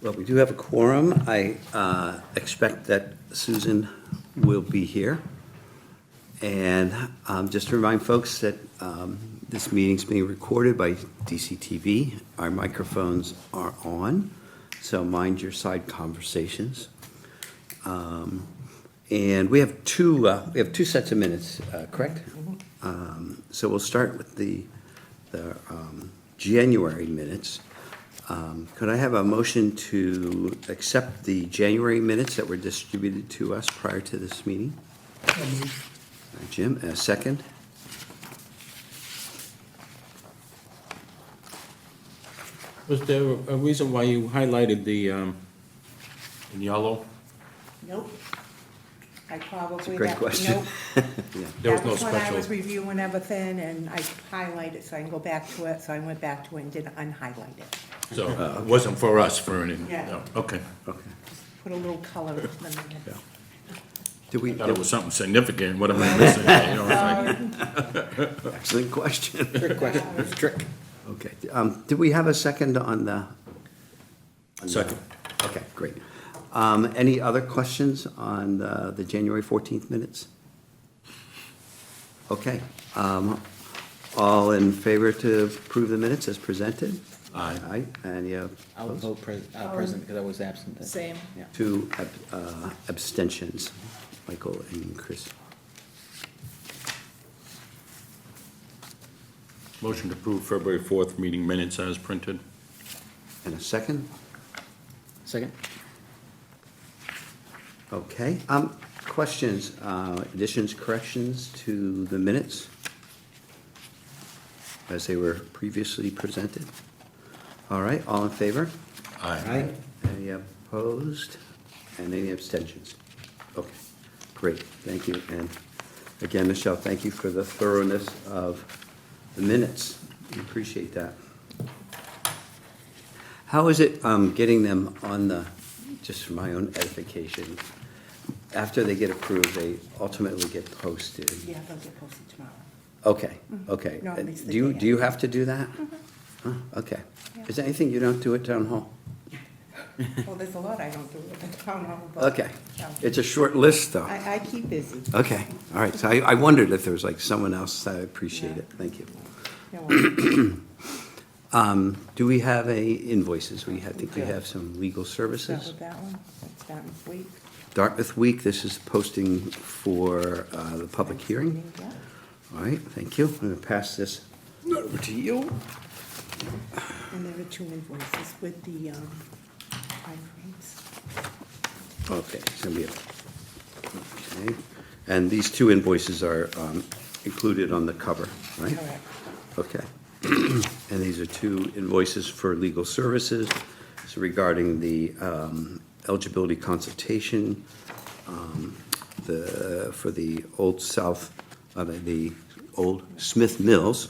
Well, we do have a quorum. I expect that Susan will be here. And just to remind folks that this meeting's being recorded by DCTV. Our microphones are on, so mind your side conversations. And we have two sets of minutes, correct? So we'll start with the January minutes. Could I have a motion to accept the January minutes that were distributed to us prior to this meeting? Jim, a second? Was there a reason why you highlighted the, in yellow? Nope. I probably. Great that- question. Nope. Yeah. There was That no was when I special. was reviewing everything and I highlighted so I can go back to it, so I went back to it and did unhighlight it. So it wasn't for us, for anything? Yeah. No, okay. Okay. Put a little color in the minutes. Did we, Thought it was something significant, what am I missing? You know, it's like- excellent question. Trick question, it's a trick. Okay, did we have a second on the? Second. Okay, great. Any other questions on the January 14th minutes? Okay, all in favor to approve the minutes as presented? Aye. Aye, and I'll vote present because I was absent. then. Same. Yeah. two abstentions, Michael and Chris. Motion to approve February 4th meeting minutes as printed. And a second? Second? Okay, questions, additions, corrections to the minutes as they were previously presented? All right, all in favor? Aye. Any opposed? And any abstentions? Okay, great, thank you. And again, Michelle, thank you for the thoroughness of the minutes. We appreciate that. How is it getting them on the, just for my own edification, after they get approved, they ultimately get posted? Yeah, they'll get posted tomorrow. Okay, okay. No, at least the Do day you have to do that? Huh, okay. Yeah. Is there anything you don't do at town hall? Well, there's a lot I don't do with the town hall, but. Okay. no. It's a short list, though. I keep busy. Okay, all right. So I wondered if there was like someone else. I appreciate Yeah. it. Thank you. No, Do we have invoices? I think we do. have some legal Start services. with that one, that's Dartmouth Week. Dartmouth Week, this is posting for the public hearing. Yeah. All right, thank you. I'm going to pass this over to you. And there are two invoices with the iframes. Okay, it's going to be okay. And these two invoices are included on the cover, right? Correct. Okay. And these are two invoices for legal services. So regarding the eligibility consultation, for the Old South, the Old Smith Mills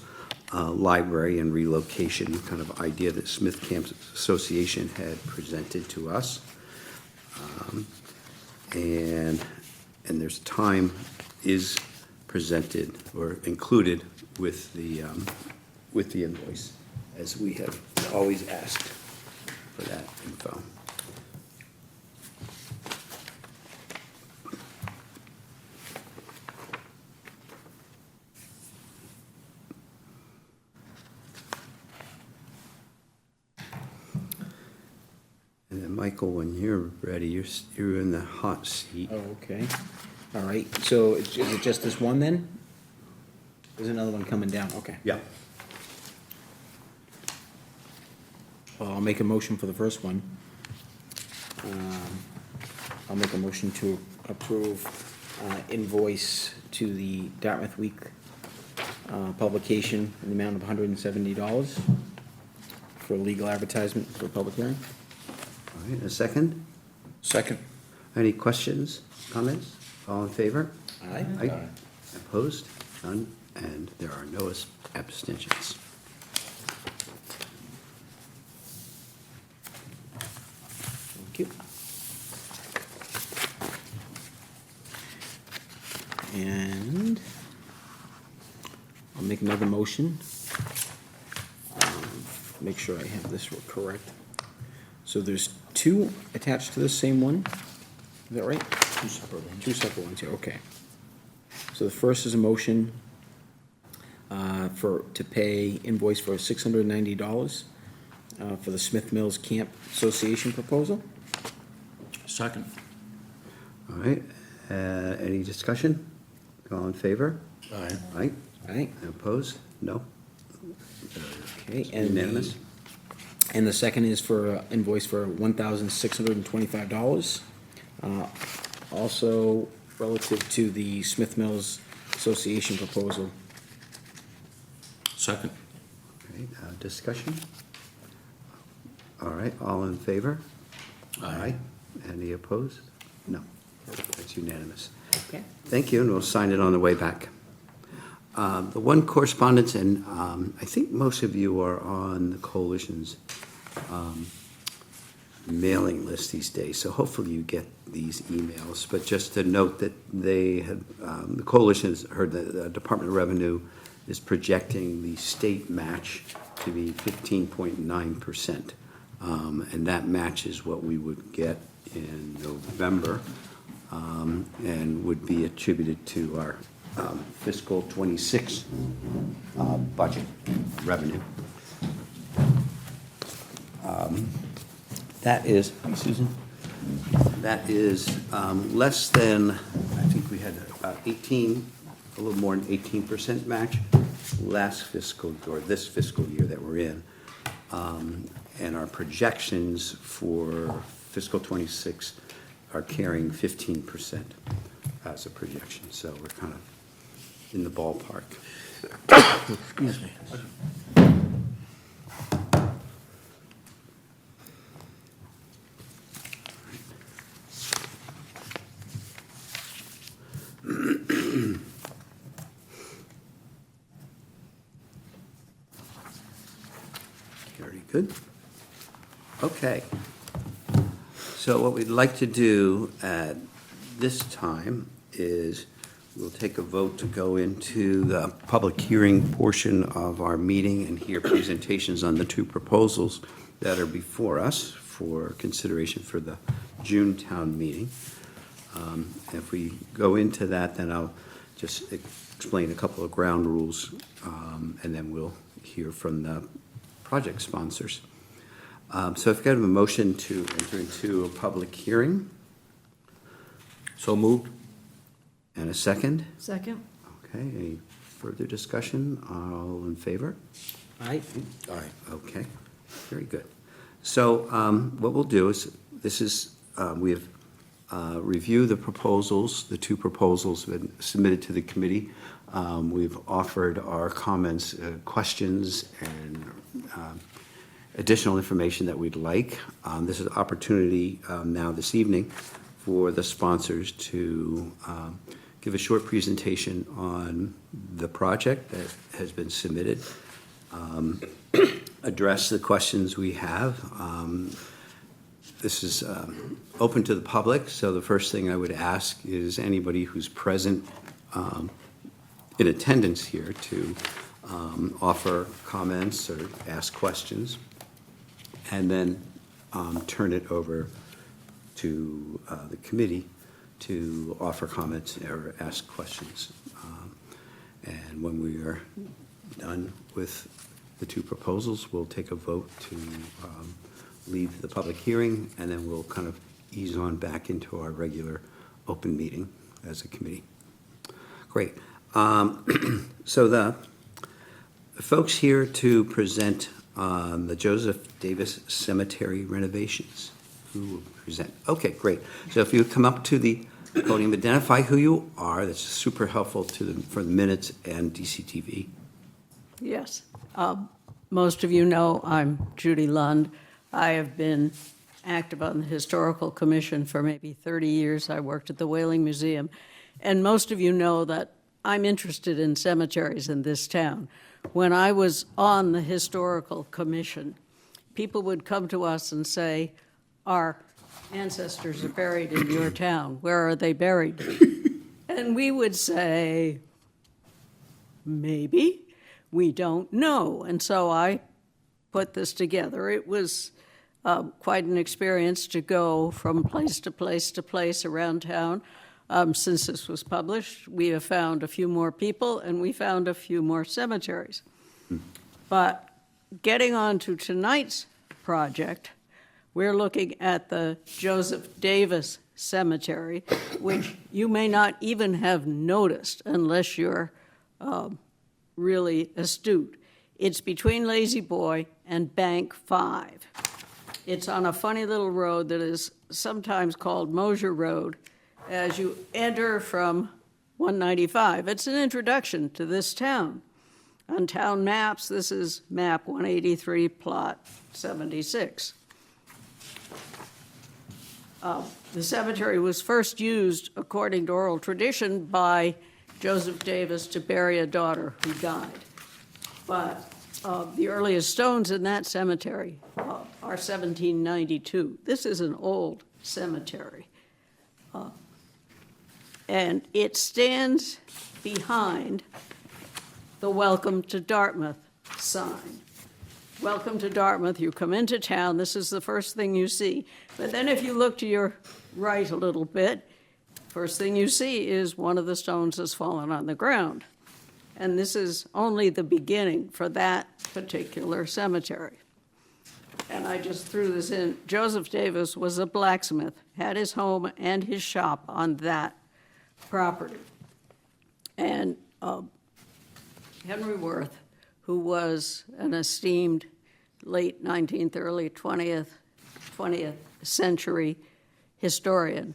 Library and relocation kind of idea that Smith Camps Association had presented to us. And there's time is presented or included with the invoice, as we have always asked for that info. And then, Michael, when you're ready, you're in the hot seat. Oh, okay. All right, so is it just this one then? There's another one coming down, okay. Yeah. Well, I'll make a motion for the first one. I'll make a motion to approve invoice to the Dartmouth Week publication in the amount of $170 for legal advertisement for a public hearing. All right, a second? Second. Any questions, comments? All in favor? Aye. Aye. Opposed? None? And there are no abstentions. Thank you. And I'll make another motion. Make sure I have this correct. So there's two attached to the same one? Is that right? Two separate ones. Two separate ones here, okay. So the first is a motion to pay invoice for $690 for the Smith Mills Camp Association proposal. Second. All right, any discussion? All in favor? Aye. Aye. Aye, Opposed? No? okay. And Unanimous? And the second is for invoice for $1,625. Also relative to the Smith Mills Association proposal. Second. Okay, discussion? All right, all in favor? Aye. Any opposed? No. That's unanimous. Okay. Thank you, and we'll sign it on the way back. The one correspondence, and I think most of you are on the coalition's mailing list these days, so hopefully you get these emails. But just to note that they have, the coalition has heard that the Department of Revenue is projecting the state match to be 15.9%. And that matches what we would get in November, and would be attributed to our fiscal '26 budget revenue. That is, hey, Susan, that is less than, I think we had about 18, a little more than 18% match last fiscal, or this fiscal year that we're in. And our projections for fiscal '26 are carrying 15% as a projection, so we're kind of in the ballpark. Excuse me. Very good. Okay. So what we'd like to do at this time is we'll take a vote to go into the public hearing portion of our meeting and hear presentations on the two proposals that are before us for consideration for the June town meeting. If we go into that, then I'll just explain a couple of ground rules, and then we'll hear from the project sponsors. So I've got a motion to enter into a public hearing So moved. and a second. Second? Okay, any further discussion? All in favor? Aye. Aye. Okay, very good. So what we'll do is, this is, we have reviewed the proposals, the two proposals have been submitted to the committee. We've offered our comments, questions, and additional information that we'd like. This is an opportunity now this evening for the sponsors to give a short presentation on the project that has been submitted, address the questions we have. This is open to the public, so the first thing I would ask is anybody who's present in attendance here to offer comments or ask questions, and then turn it over to the committee to offer comments or ask questions. And when we are done with the two proposals, we'll take a vote to leave the public hearing, and then we'll kind of ease on back into our regular open meeting as a committee. Great. So the folks here to present on the Joseph Davis Cemetery renovations, who will present? Okay, great. So if you come up to the podium, identify who you are. That's super helpful for the minutes and DCTV. Yes. Most of you know I'm Judy Lund. I have been active on the Historical Commission for maybe 30 years. I worked at the Whaling Museum. And most of you know that I'm interested in cemeteries in this town. When I was on the Historical Commission, people would come to us and say, our ancestors are buried in your town. Where are they buried? And we would say, maybe, we don't know. And so I put this together. It was quite an experience to go from place to place to place around town. Since this was published, we have found a few more people, and we found a few more cemeteries. But getting on to tonight's project, we're looking at the Joseph Davis Cemetery, which you may not even have noticed unless you're really astute. It's between Lazy Boy and Bank 5. It's on a funny little road that is sometimes called Mosier Road as you enter from 195. It's an introduction to this town. On town maps, this is map 183, plot 76. The cemetery was first used, according to oral tradition, by Joseph Davis to bury a daughter who died. But the earliest stones in that cemetery are 1792. This is an old cemetery. And it stands behind the Welcome to Dartmouth sign. Welcome to Dartmouth, you come into town, this is the first thing you see. But then if you look to your right a little bit, first thing you see is one of the stones has fallen on the ground. And this is only the beginning for that particular cemetery. And I just threw this in. Joseph Davis was a blacksmith, had his home and his shop on that property. And Henry Worth, who was an esteemed late 19th, early 20th century historian,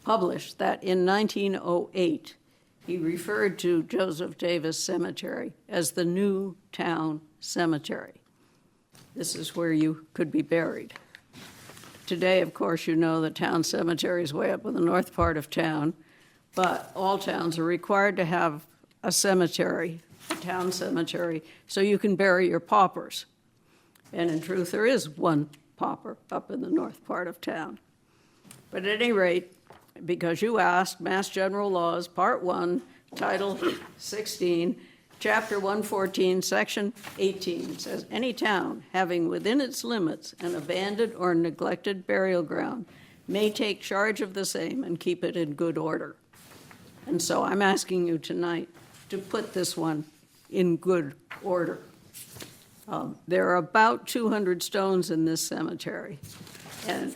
published that in 1908, he referred to Joseph Davis Cemetery as the New Town Cemetery. This is where you could be buried. Today, of course, you know the town cemetery is way up in the north part of town, but all towns are required to have a cemetery, a town cemetery, so you can bury your paupers. And in truth, there is one pauper up in the north part of town. But at any rate, because you asked, Mass General Laws, Part 1, Title 16, Chapter 114, Section 18 says, any town having within its limits an abandoned or neglected burial ground may take charge of the same and keep it in good order. And so I'm asking you tonight to put this one in good order. There are about 200 stones in this cemetery. And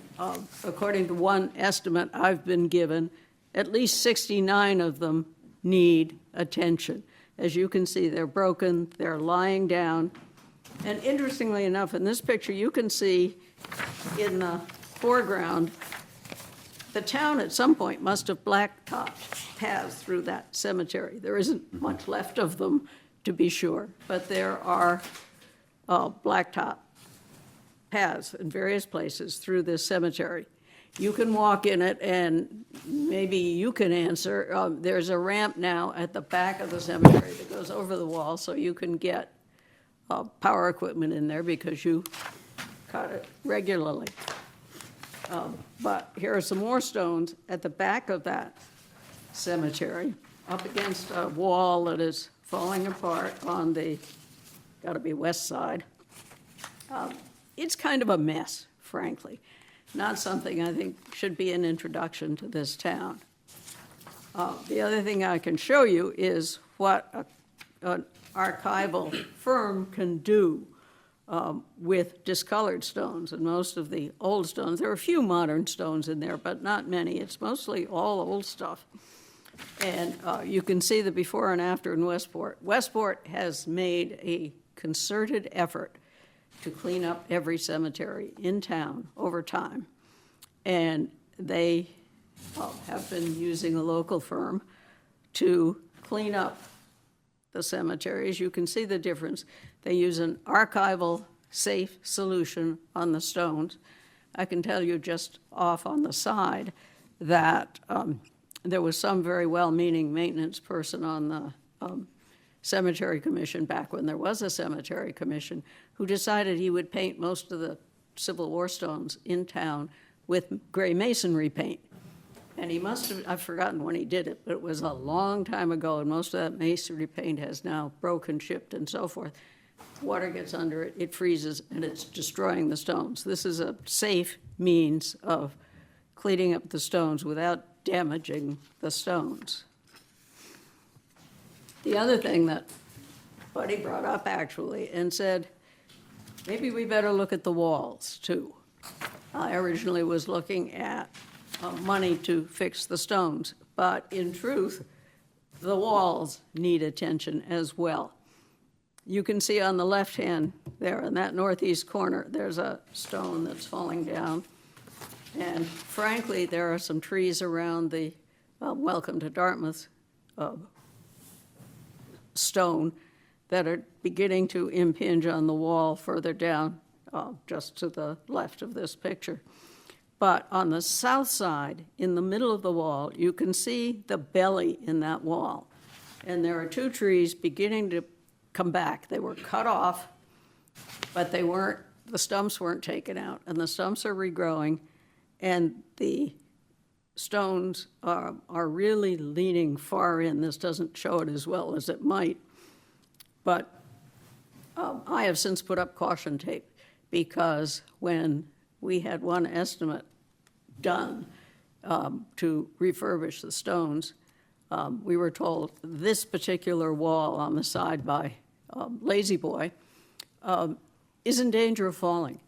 according to one estimate I've been given, at least 69 of them need attention. As you can see, they're broken, they're lying down. And interestingly enough, in this picture, you can see in the foreground, the town at some point must have blacktopped paths through that cemetery. There isn't much left of them, to be sure, but there are blacktop paths in various places through this cemetery. You can walk in it, and maybe you can answer. There's a ramp now at the back of the cemetery that goes over the wall, so you can get power equipment in there because you cut it regularly. But here are some more stones at the back of that cemetery, up against a wall that is falling apart on the, gotta be west side. It's kind of a mess, frankly. Not something I think should be an introduction to this town. The other thing I can show you is what an archival firm can do with discolored stones. And most of the old stones, there are a few modern stones in there, but not many. It's mostly all old stuff. And you can see the before and after in Westport. Westport has made a concerted effort to clean up every cemetery in town over time. And they have been using a local firm to clean up the cemeteries. You can see the difference. They use an archival safe solution on the stones. I can tell you just off on the side that there was some very well-meaning maintenance person on the cemetery commission back when there was a cemetery commission who decided he would paint most of the Civil War stones in town with gray masonry paint. And he must have, I've forgotten when he did it, but it was a long time ago, and most of that masonry paint has now broken, chipped, and so forth. water gets under it, it freezes, and it's destroying the stones. This is a safe means of cleaning up the stones without damaging the stones. The other thing that Buddy brought up, actually, and said, maybe we better look at the walls, too. I originally was looking at money to fix the stones, but in truth, the walls need attention as well. You can see on the left hand there in that northeast corner, there's a stone that's falling down. And frankly, there are some trees around the Welcome to Dartmouth stone that are beginning to impinge on the wall further down, just to the left of this picture. But on the south side, in the middle of the wall, you can see the belly in that wall. And there are two trees beginning to come back. They were cut off, but the stumps weren't taken out, and the stumps are regrowing, and the stones are really leaning far in. This doesn't show it as well as it might. But I have since put up caution tape, because when we had one estimate done to refurbish the stones, we were told this particular wall on the side by Lazy Boy is in danger of falling.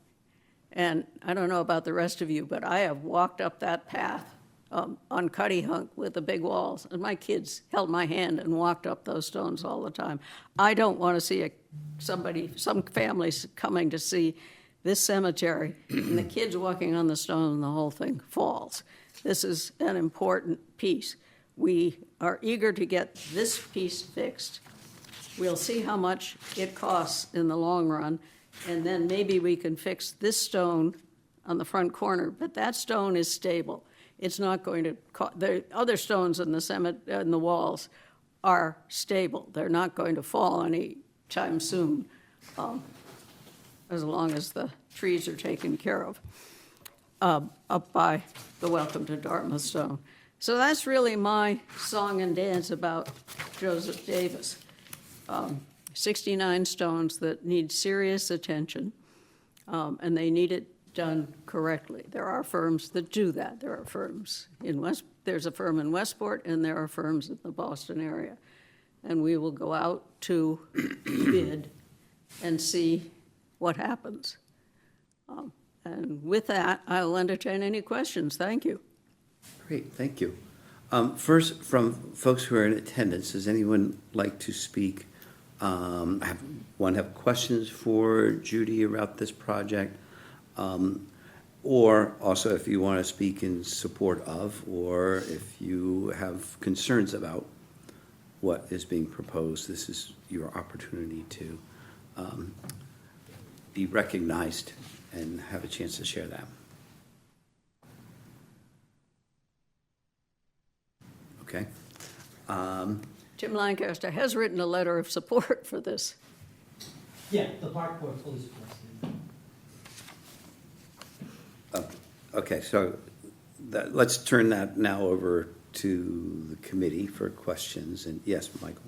And I don't know about the rest of you, but I have walked up that path on Cuddy Hunk with the big walls, and my kids held my hand and walked up those stones all the time. I don't want to see some families coming to see this cemetery, and the kids walking on the stone and the whole thing falls. This is an important piece. We are eager to get this piece fixed. We'll see how much it costs in the long run, and then maybe we can fix this stone on the front corner, but that stone is stable. It's not going to the other stones in the walls are stable. They're not going to fall any time soon, as long as the trees are taken care of, up by the Welcome to Dartmouth stone. So that's really my song and dance about Joseph Davis. 69 stones that need serious attention, and they need it done correctly. There are firms that do that. There are firms there's a firm in Westport, and there are firms in the Boston area. And we will go out to bid and see what happens. And with that, I'll entertain any questions. Thank you. Great, thank you. First, from folks who are in attendance, does anyone like to speak? Have questions for Judy about this project? Or also if you want to speak in support of, or if you have concerns about what is being proposed, this is your opportunity to be recognized and have a chance to share that. Okay. Tim Lancaster has written a letter of support for this. Yeah, the park board fully supports it. Okay, so let's turn that now over to the committee for questions. And yes, Michael.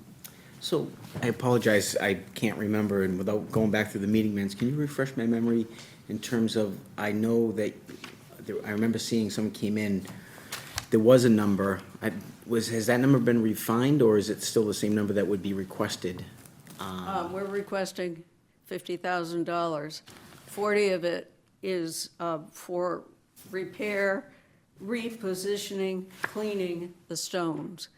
So I apologize, I can't remember, and without going back through the meeting minutes, can you refresh my memory in terms of, I know that, I remember seeing someone came in, there was a number, has that number been refined, or is it still the same number that would be requested? We're requesting $50,000. 40 of it is for repair, repositioning, cleaning the stones,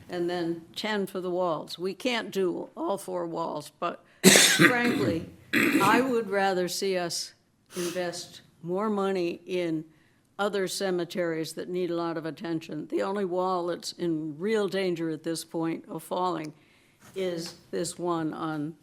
and then 10 for the walls. We can't do all 4 walls, but frankly, I would rather see us invest more money in other cemeteries that need a lot of attention. The only wall that's in real danger at this point of falling is this one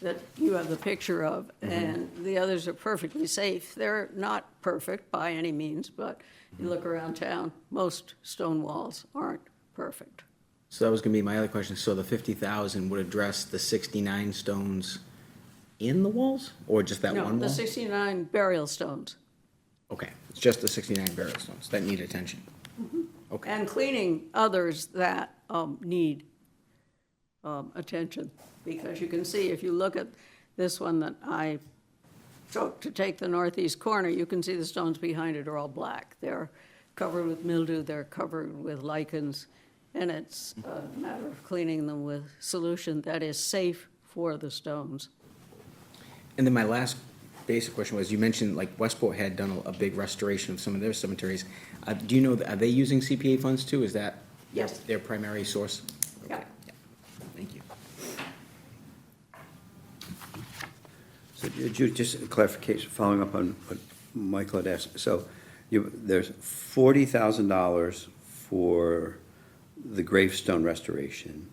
that you have the picture of, and the others are perfectly safe. They're not perfect by any means, but you look around town, most stone walls aren't perfect. So that was gonna be my other question, so the 50,000 would address the 69 stones in the walls, or just that one wall? No, the 69 burial stones. Okay, it's just the 69 burial stones that need attention. Okay. And cleaning others that need attention. Because you can see, if you look at this one that I took to take the northeast corner, you can see the stones behind it are all black. They're covered with mildew, they're covered with lichens, and it's a matter of cleaning them with solution that is safe for the stones. And then my last basic question was, you mentioned like Westport had done a big restoration of some of their cemeteries. Do you know, are they using CPA funds too? Is that Yes. their primary source? Yeah. Okay. Yeah. Thank you. So Judy, just a clarification, following up on what Michael had asked. So there's $40,000 for the gravestone restoration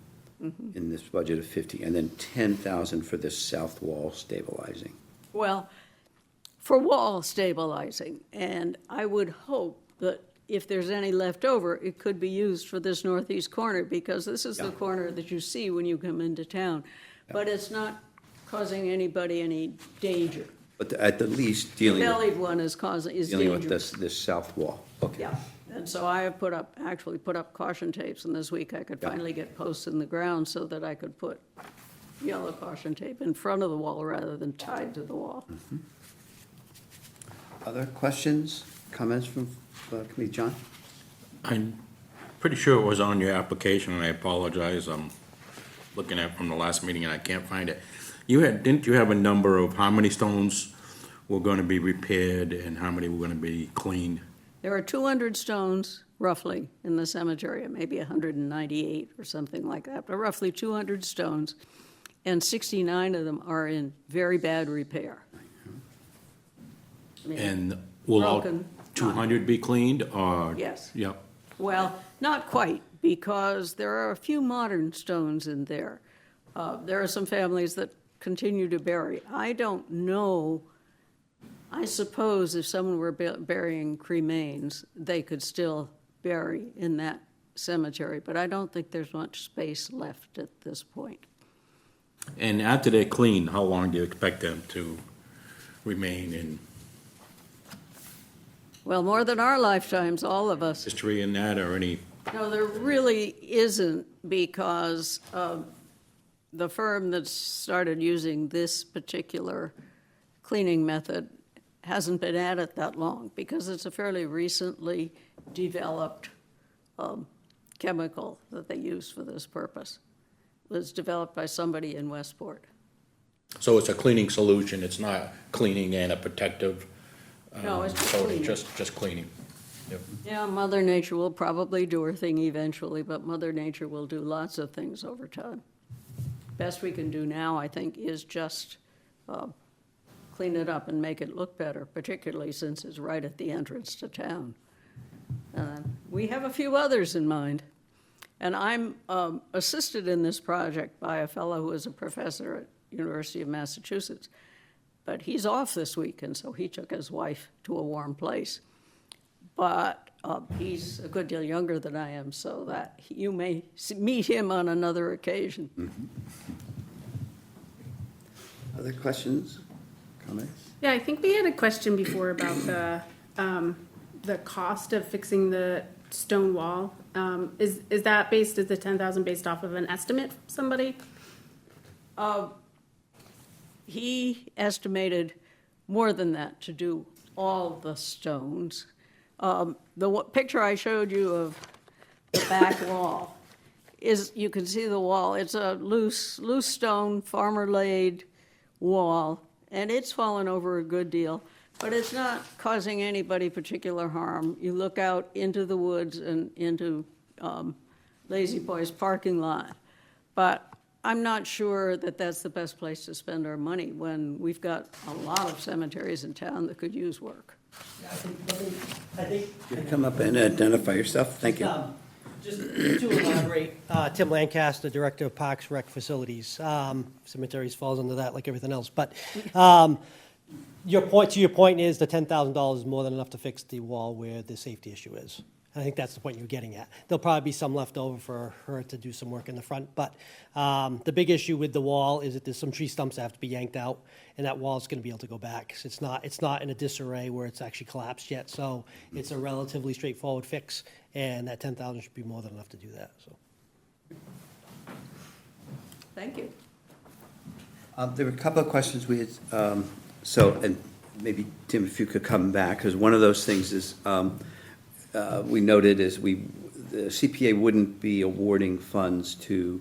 in this budget of 50, and then 10,000 for this south wall stabilizing. Well, for wall stabilizing, and I would hope that if there's any left over, it could be used for this northeast corner, because this is the Yeah. corner that you see when you come into town. But it's not causing anybody any danger. But at the least, The dealing bellied one is with dangerous. this south wall. Okay. Yeah, and so I have actually put up caution tapes, and this week I could Yeah. finally get posts in the ground so that I could put yellow caution tape in front of the wall rather than tied to the wall. Other questions, comments from the committee? John? I'm pretty sure it was on your application, and I apologize, I'm looking at it from the last meeting and I can't find it. Didn't you have a number of how many stones were gonna be repaired and how many were gonna be cleaned? There are 200 stones, roughly, in the cemetery, maybe 198 or something like that, but roughly 200 stones, and 69 of them are in very bad repair. I mean, And will all Broken. 200 be cleaned, or? Yes. Yep. Well, not quite, because there are a few modern stones in there. There are some families that continue to bury. I don't know, I suppose if someone were burying cremains, they could still bury in that cemetery, but I don't think there's much space left at this point. And after they're cleaned, how long do you expect them to remain in Well, more than our lifetimes, all of us. history in that, or any? No, there really isn't, because the firm that started using this particular cleaning method hasn't been at it that long, because it's a fairly recently developed chemical that they use for this purpose. It was developed by somebody in Westport. So it's a cleaning solution, it's not cleaning and a protective? No, it's just coating, cleaning. Just cleaning. Yep. Yeah, Mother Nature will probably do her thing eventually, but Mother Nature will do lots of things over time. Best we can do now, I think, is just clean it up and make it look better, particularly since it's right at the entrance to town. We have a few others in mind. And I'm assisted in this project by a fellow who is a professor at University of Massachusetts. But he's off this week, and so he took his wife to a warm place. But he's a good deal younger than I am, so that you may meet him on another occasion. Other questions, comments? Yeah, I think we had a question before about the cost of fixing the stone wall. Is that based, is the 10,000 based off of an estimate from somebody? He estimated more than that to do all the stones. Picture I showed you of the back wall is, you can see the wall. It's a loose stone, farmer-laid wall, and it's fallen over a good deal, but it's not causing anybody particular harm. You look out into the woods and into Lazy Boy's parking lot, but I'm not sure that that's the best place to spend our money when we've got a lot of cemeteries in town that could use work. Yeah, I think, You come up and identify yourself. Thank you. just to elaborate, Tim Lancaster, Director of Parks Rec Facilities. Cemeteries falls under that like everything else. But to your point is the $10,000 is more than enough to fix the wall where the safety issue is. I think that's the point you're getting at. There'll probably be some left over for her to do some work in the front, but the big issue with the wall is that there's some tree stumps that have to be yanked out, and that wall's going to be able to go back. So it's not in a disarray where it's actually collapsed yet, so it's a relatively straightforward fix, and that $10,000 should be more than enough to do that. So Thank you. There were a couple of questions we had, and maybe, Tim, if you could come back, because one of those things is, we noted is the CPA wouldn't be awarding funds to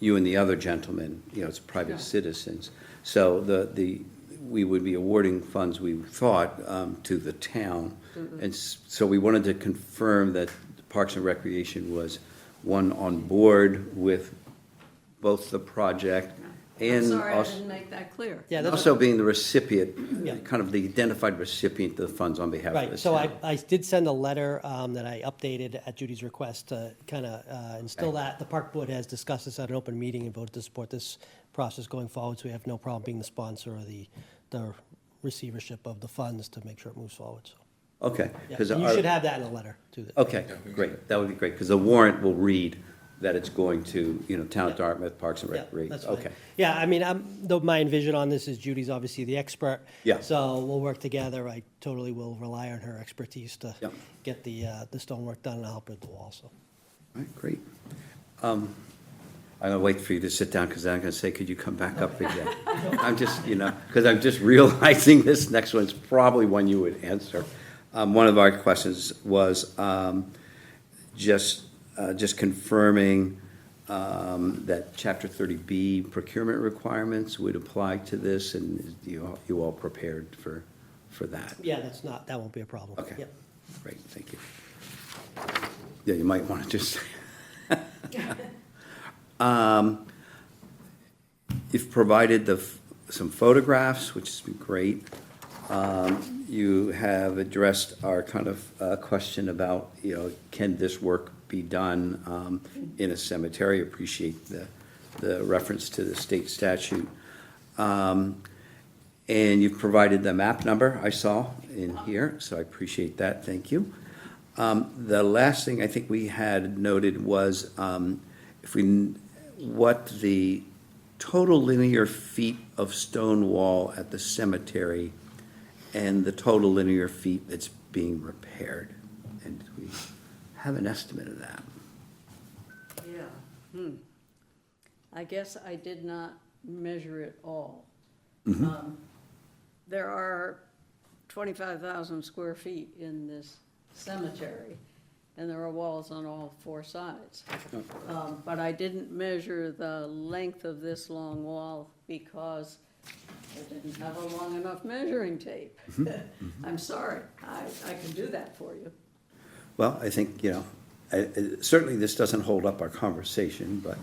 you and the other gentleman, it's private No. citizens. So we would be awarding funds, we thought, to the town. And so we wanted to confirm that Parks and Recreation was, one, on board with both the project I'm and sorry I also. didn't make that clear. Yeah, that's- Also being the recipient, Yeah. kind of the identified recipient of the funds on behalf of the Right, so town. I did send a letter that I updated at Judy's request to kind of instill that. The park board has discussed this at an open meeting and voted to support this process going forward, so we have no problem being the sponsor or the receivership of the funds to make sure it moves forward, so. Okay. Yeah, 'cause and you our- should have that in a letter to the. Okay, great, that would be great, because the warrant will read that it's going to, Town of Yeah. Dartmouth Parks and Yeah, Recreation. that's fine. Okay, Yeah, I mean, my vision on this is Judy's obviously the expert. Yeah. So we'll work together. I totally will rely on her expertise to Yeah. get the stonework done, and I'll help with the wall, so. all right, great. I'm gonna wait for you to sit down, because I'm gonna say, could you come back up again? I'm just, because I'm just realizing this next one's probably one you would answer. One of our questions was just confirming that Chapter 30B procurement requirements would apply to this, and is you all prepared for that? Yeah, that won't be a problem. Okay. Yep. Great, thank you. Yeah, you might want to just. You've provided some photographs, which has been great. You have addressed our kind of question about, can this work be done in a cemetery? Appreciate the reference to the state statute. And you've provided the map number I saw in here, so I appreciate that, thank you. The last thing I think we had noted was what the total linear feet of stone wall at the cemetery and the total linear feet that's being repaired. And we have an estimate of that. Yeah. I guess I did not measure it all. Mm-hmm. There are 25,000 square feet in this cemetery, and there are walls on all four sides. But I didn't measure the length of this long wall because I didn't have a long enough measuring tape. I'm sorry, I can do that for you. Well, I think, certainly this doesn't hold up our conversation, but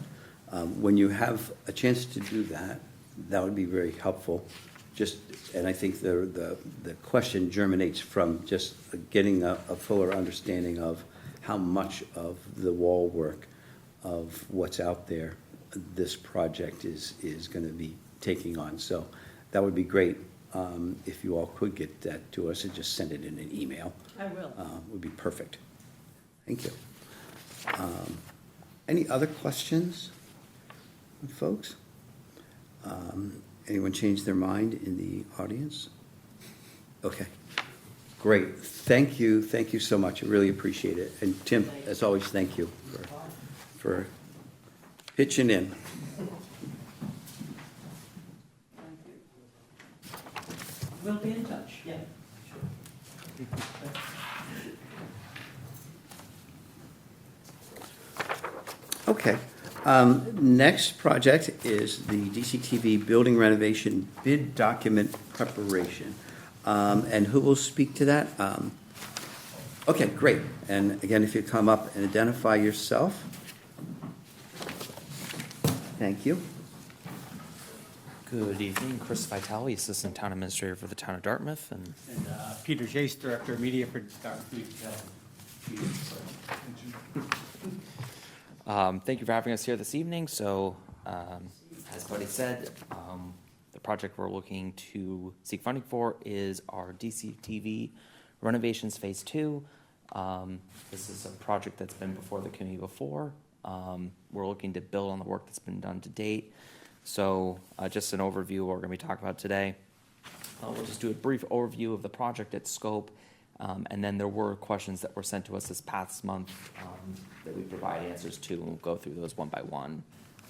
when you have a chance to do that, that would be very helpful. And I think the question germinates from just getting a fuller understanding of how much of the wall work of what's out there this project is going to be taking on. So that would be great if you all could get that to us and just send it in an email. I will. Would be perfect. Thank you. Any other questions, folks? Anyone change their mind in the audience? Okay, great. Thank you so much. I really appreciate it. And Tim, as always, thank you for pitching in. Thank you. We'll be in touch. Yeah. Okay. Next project is the DCTV building renovation bid document preparation. And who will speak to that? Okay, great. And again, if you come up and identify yourself. Thank you. Good evening, Chris Vitale, Assistant Town Administrator for the Town of Dartmouth, and Peter Jace, Director of Media for Dartmouth. thank you for having us here this evening. So, as Buddy said, the project we're looking to seek funding for is our DCTV renovations Phase 2. This is a project that's been before the committee before. We're looking to build on the work that's been done to date. So just an overview of what we're going to be talking about today. We'll just do a brief overview of the project, its scope, and then there were questions that were sent to us this past month that we provide answers to, and we'll go through those one by one.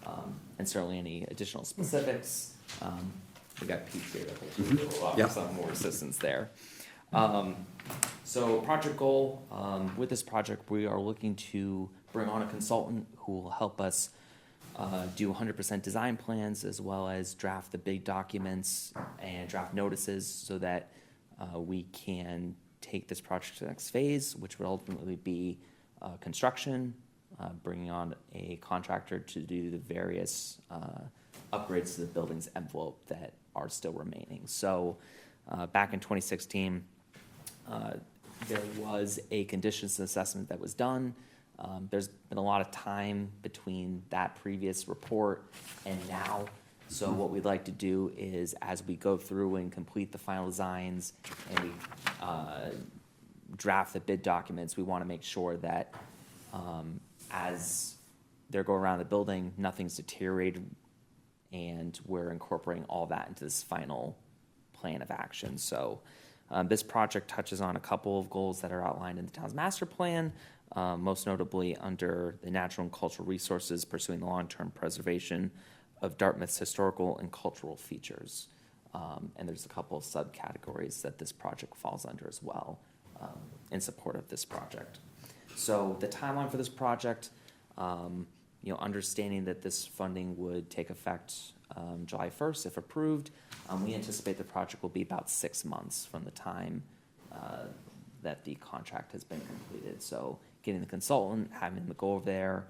And certainly any additional specifics, we got Pete here to hopefully Yeah. offer some more assistance there. So project goal, with this project, we are looking to bring on a consultant who will help us do 100% design plans, as well as draft the big documents and draft notices, so that we can take this project to the next phase, which would ultimately be construction, bringing on a contractor to do the various upgrades to the building's envelope that are still remaining. So back in 2016, there was a conditions assessment that was done. There's been a lot of time between that previous report and now. So what we'd like to do is, as we go through and complete the final designs and we draft the bid documents, we want to make sure that as they're going around the building, nothing's deteriorated, and we're incorporating all that into this final plan of action. So this project touches on a couple of goals that are outlined in the town's master plan, most notably under the natural and cultural resources, pursuing the long-term preservation of Dartmouth's historical and cultural features. And there's a couple of subcategories that this project falls under as well, in support of this project. So the timeline for this project, understanding that this funding would take effect July 1st if approved, we anticipate the project will be about 6 months from the time that the contract has been completed. So getting the consultant, having them go over there,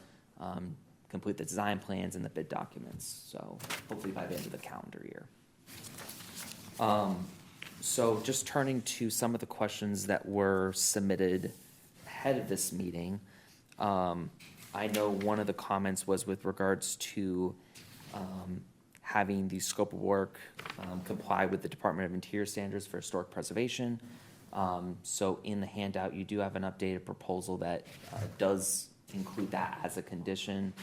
complete the design plans and the bid documents. So hopefully by the end of the calendar year. So just turning to some of the questions that were submitted ahead of this meeting. I know one of the comments was with regards to having the scope of work comply with the Department of Interior standards for historic preservation. So in the handout, you do have an updated proposal that does include that as a condition.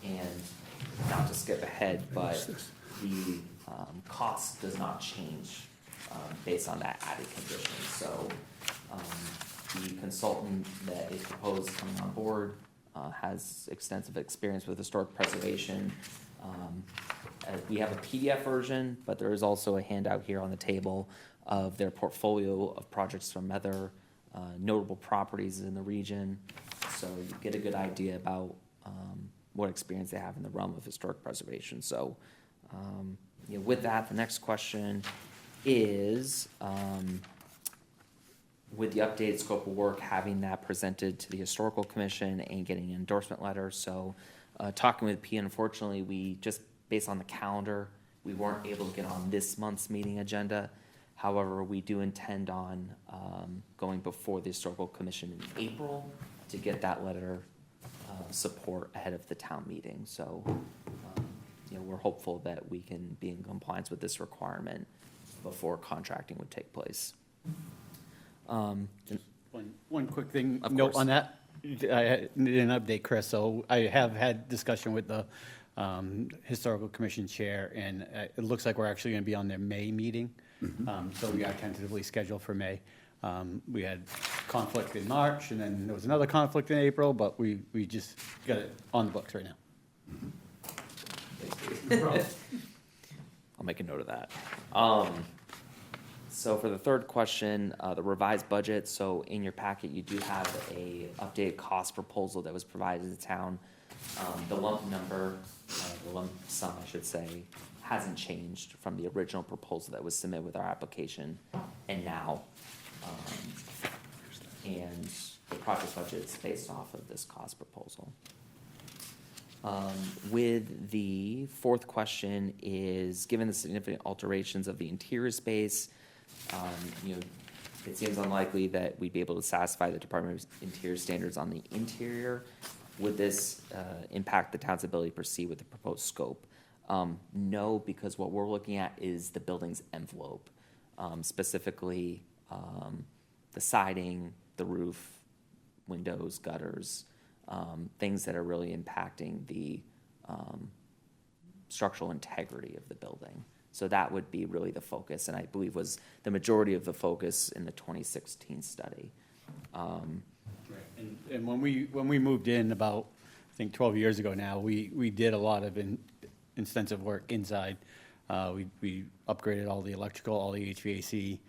And not to skip ahead, but the cost does not change based on that added condition. So the consultant that is proposed coming on board has extensive experience with historic preservation. We have a PDF version, but there is also a handout here on the table of their portfolio of projects from other notable properties in the region. So you get a good idea about what experience they have in the realm of historic preservation. So with that, the next question is, with the updated scope of work, having that presented to the Historical Commission and getting an endorsement letter. So talking with P, unfortunately, we just, based on the calendar, we weren't able to get on this month's meeting agenda. However, we do intend on going before the Historical Commission in April to get that letter support ahead of the town meeting. So we're hopeful that we can be in compliance with this requirement before contracting would take place. One quick thing, Of note course. on that. I need an update, Chris. So I have had discussion with the Historical Commission Chair, and it looks like we're actually going to be on their May meeting. So we are tentatively scheduled for May. We had conflict in March, and then there was another conflict in April, but we just got it on the books right now. I'll make a note of that. So for the third question, the revised budget, so in your packet, you do have a updated cost proposal that was provided to the town. The lump sum, I should say, hasn't changed from the original proposal that was submitted with our application and now. And the project budget is based off of this cost proposal. With the fourth question is, given the significant alterations of the interior space, it seems unlikely that we'd be able to satisfy the Department of Interior standards on the interior. Would this impact the town's ability to proceed with the proposed scope? No, because what we're looking at is the building's envelope, specifically the siding, the roof, windows, gutters, things that are really impacting the structural integrity of the building. So that would be really the focus, and I believe was the majority of the focus in the 2016 study. And when we moved in about think 12 years ago now, we did a lot of extensive work inside. We upgraded all the electrical, all the HVAC.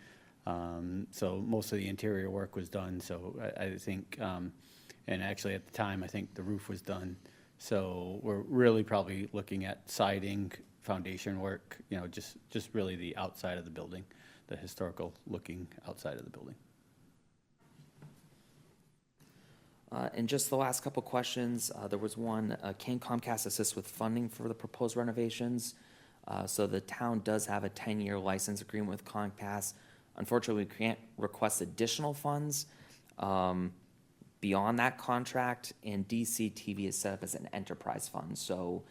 So most of the interior work was done, so I think, and actually at the time, I think the roof was done. So we're really probably looking at siding, foundation work, just really the outside of the building, the historical looking outside of the building. And just the last couple questions, there was one, can Comcast assist with funding for the proposed renovations? So the town does have a 10-year license agreement with Comcast. Unfortunately, we can't request additional funds beyond that contract, and DCTV is set up as an enterprise fund. So,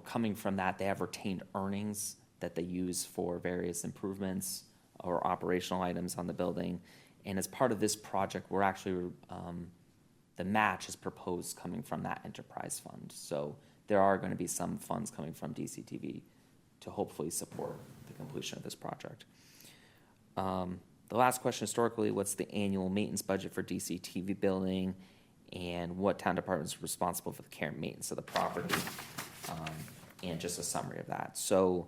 coming from that, they have retained earnings that they use for various improvements or operational items on the building. And as part of this project, we're actually, the match is proposed coming from that enterprise fund. So there are going to be some funds coming from DCTV to hopefully support the completion of this project. The last question, historically, what's the annual maintenance budget for DCTV building, and what town department is responsible for the care and maintenance of the property, and just a summary of that. So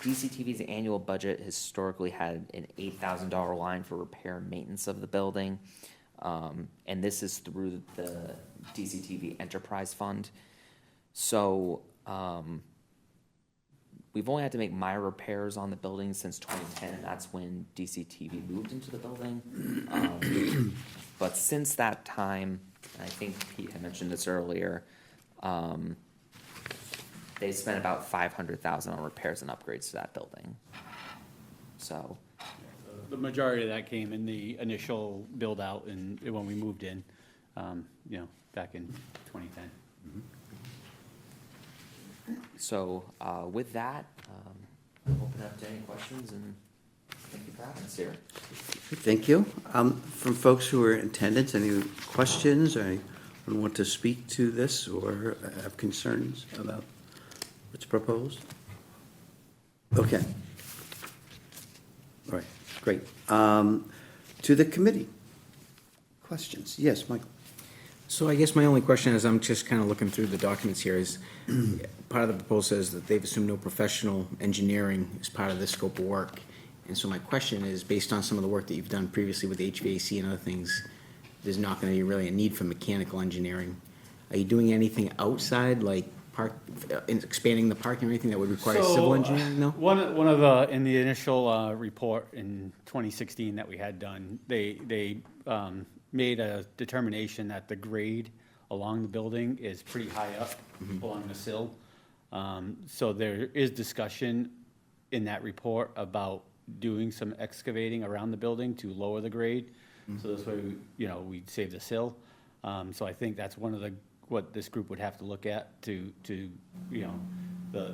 DCTV's annual budget historically had an $8,000 line for repair and maintenance of the building, and this is through the DCTV Enterprise Fund. So we've only had to make minor repairs on the building since 2010. That's when DCTV moved into the building. But since that time, and I think Pete had mentioned this earlier, they spent about $500,000 on repairs and upgrades to that building. So, The majority of that came in the initial build out and when we moved in, back in 2010. so with that, I'll open up to any questions, and thank you for having us here. Thank you. From folks who are in attendance, any questions, or anyone want to speak to this or have concerns about what's proposed? Okay. All right, great. To the committee. Questions? Yes, Michael. So I guess my only question, as I'm just kind of looking through the documents here, is part of the proposal says that they've assumed no professional engineering as part of this scope of work. And so my question is, based on some of the work that you've done previously with HVAC and other things, there's not going to be really a need for mechanical engineering. Are you doing anything outside, like expanding the parking or anything that would require civil engineering? No. One of the, in the initial report in 2016 that we had done, they made a determination that the grade along the building is pretty high up along the sill. So there is discussion in that report about doing some excavating around the building to lower the grade. So this way, we'd save the sill. So I think that's one of what this group would have to look at to the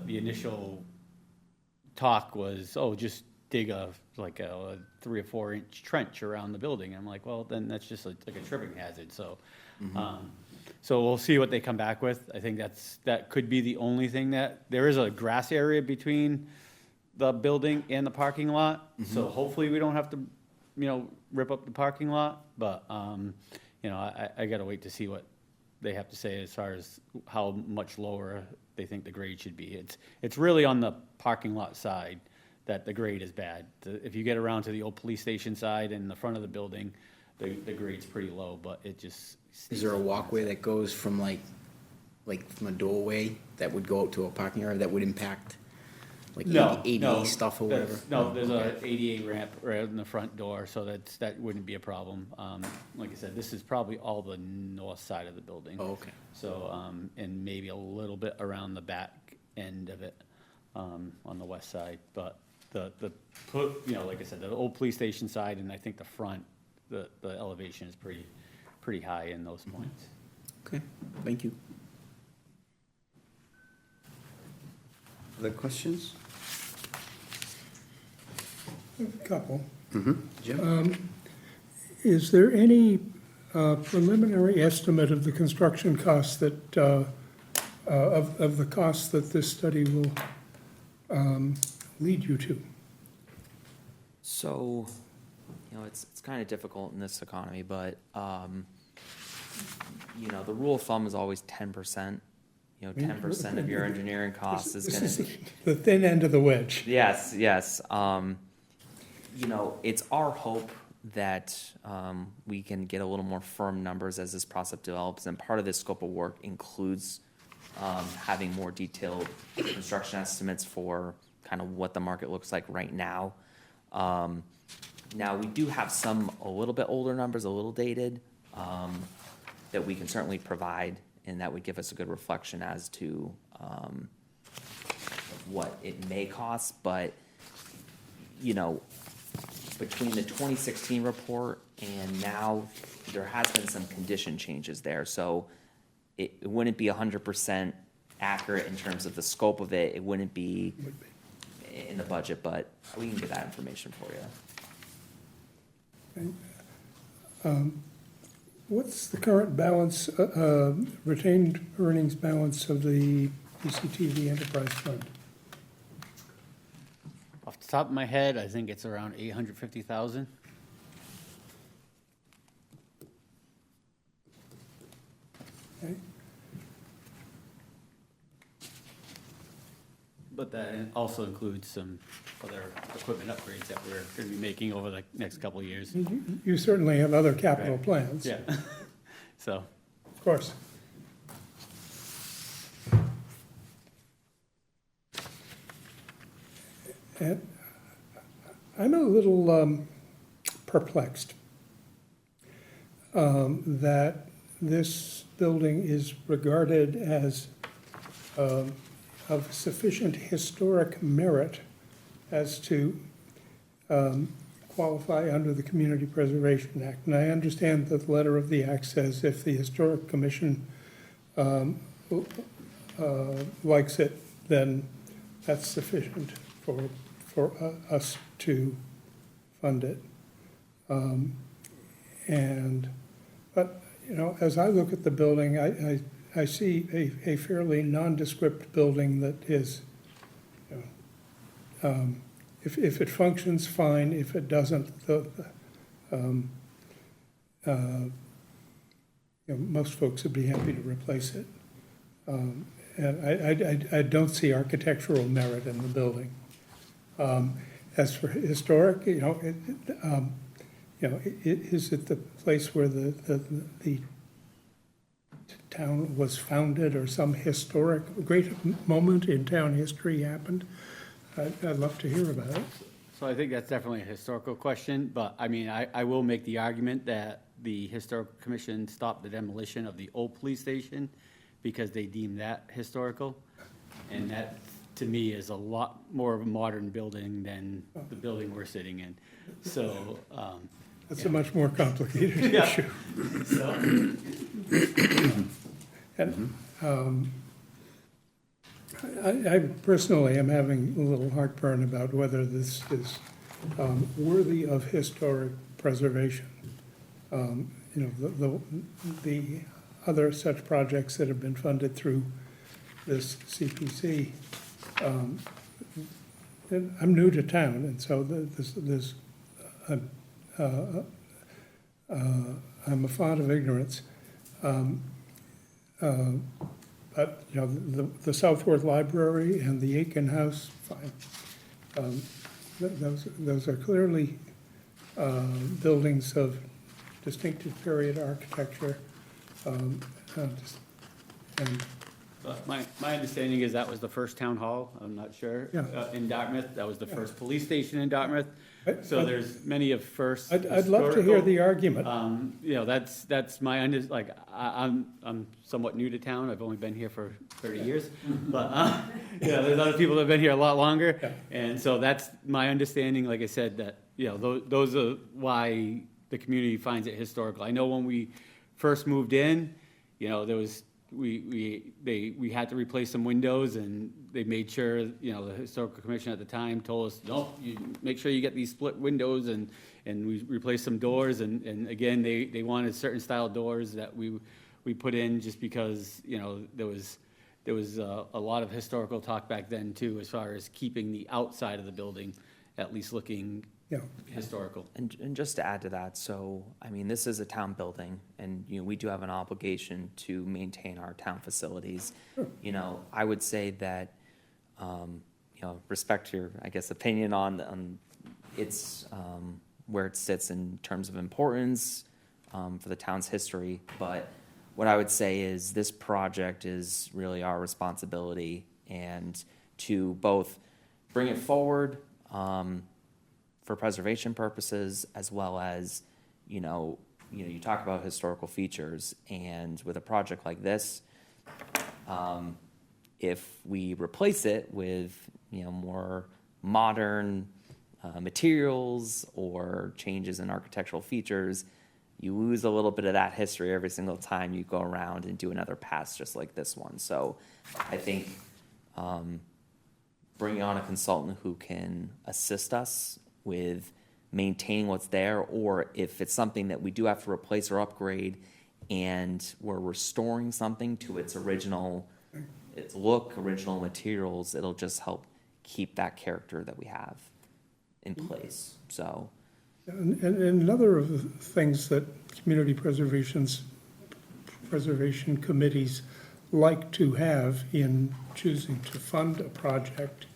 initial talk was, just dig a 3 or 4 inch trench around the building. I'm like, well, then that's just like a tripping hazard. So, so we'll see what they come back with. I think that could be the only thing there is a grass area between the building and the parking lot. So hopefully we don't have to, rip up the parking lot. But, I gotta wait to see what they have to say as far as how much lower they think the grade should be. It's really on the parking lot side that the grade is bad. If you get around to the old police station side and the front of the building, the grade's pretty low, but it just. Is there a walkway that goes from like from a doorway that would go out to a parking area that would impact ADA stuff or whatever? No, there's a ADA ramp right in the front door, so that wouldn't be a problem. Like I said, this is probably all the north side of the building. Oh, okay. So, and maybe a little bit around the back end of it, on the west side, but like I said, the old police station side, and I think the front, the elevation is pretty high in those points. Okay, thank you. Other questions? A couple. Jim? Is there any preliminary estimate of the construction costs that, of the costs that this study will lead you to? So, it's kind of difficult in this economy, but you know, the rule of thumb is always 10%. You know, 10% of your engineering costs is This gonna. is the thin end of the wedge. Yes, yes. You know, it's our hope that we can get a little more firm numbers as this process develops, and part of this scope of work includes having more detailed construction estimates for kind of what the market looks like right now. Now, we do have some a little bit older numbers, a little dated, that we can certainly provide, and that would give us a good reflection as to what it may cost, but, you know, between the 2016 report and now, there has been some condition changes there, so it wouldn't be 100% accurate in terms of the scope of it. It wouldn't be in the budget, but we can get that information for you. What's the current balance, retained earnings balance of the DCTV Enterprise Fund? Off the top of my head, I think it's around 850,000. Okay. But that also includes some other equipment upgrades that we're going to be making over the next couple of years. You certainly have other capital Right. plans. Yeah. So, Of course. And I'm a little perplexed that this building is regarded as of sufficient historic merit as to qualify under the Community Preservation Act. And I understand that the letter of the act says if the Historic Commission likes it, then that's sufficient for us to fund it. But, you know, as I look at the building, I see a fairly nondescript building that is, you know, if it functions, fine. If it doesn't, you know, most folks would be happy to replace it. And I don't see architectural merit in the building. As for historic, you know, is it the place where the town was founded, or some historic, great moment in town history happened? I'd love to hear about it. so I think that's definitely a historical question, but I mean, I will make the argument that the Historical Commission stopped the demolition of the old police station because they deemed that historical. And that, to me, is a lot more of a modern building than the building we're sitting in. So, That's a much more complicated Yeah. issue. so And I personally am having a little heartburn about whether this is worthy of historic preservation. You know, the other such projects that have been funded through this CPC. And I'm new to town, and so I'm a font of ignorance. But, you know, the Southworth Library and the Aiken House, fine. Those are clearly buildings of distinctive period architecture. And But my understanding is that was the first town hall, I'm not sure, Yeah. in Dartmouth. That was the first police station in Dartmouth. I- So there's many of first. I'd love to hear the argument. You know, that's my, I'm somewhat new to town. I've only been here for 30 years. But, yeah, there's other people that have been here a lot longer. Yeah. And so that's my understanding, like I said, that, you know, those are why the community finds it historical. I know when we first moved in, you know, there was, we had to replace some windows, and they made sure, you know, the Historical Commission at the time told us, no, you make sure you get these split windows, and we replaced some doors, and again, they wanted certain style doors that we put in just because, you know, there was a lot of historical talk back then too, as far as keeping the outside of the building at least looking you know, Historical. And just to add to that, so, I mean, this is a town building, and, you know, we do have an obligation to maintain our town facilities. You know, I would say that, you know, respect your, I guess, opinion on its, where it sits in terms of importance, for the town's history, but what I would say is this project is really our responsibility, and to both bring it forward, for preservation purposes, as well as, you know, you talk about historical features, and with a project like this, if we replace it with, you know, more modern materials or changes in architectural features, you lose a little bit of that history every single time you go around and do another pass just like this one. So I think bringing on a consultant who can assist us with maintaining what's there, or if it's something that we do have to replace or upgrade and we're restoring something to its original, its look, original materials, it'll just help keep that character that we have in place. So, and another of the things that community preservation committees like to have in choosing to fund a project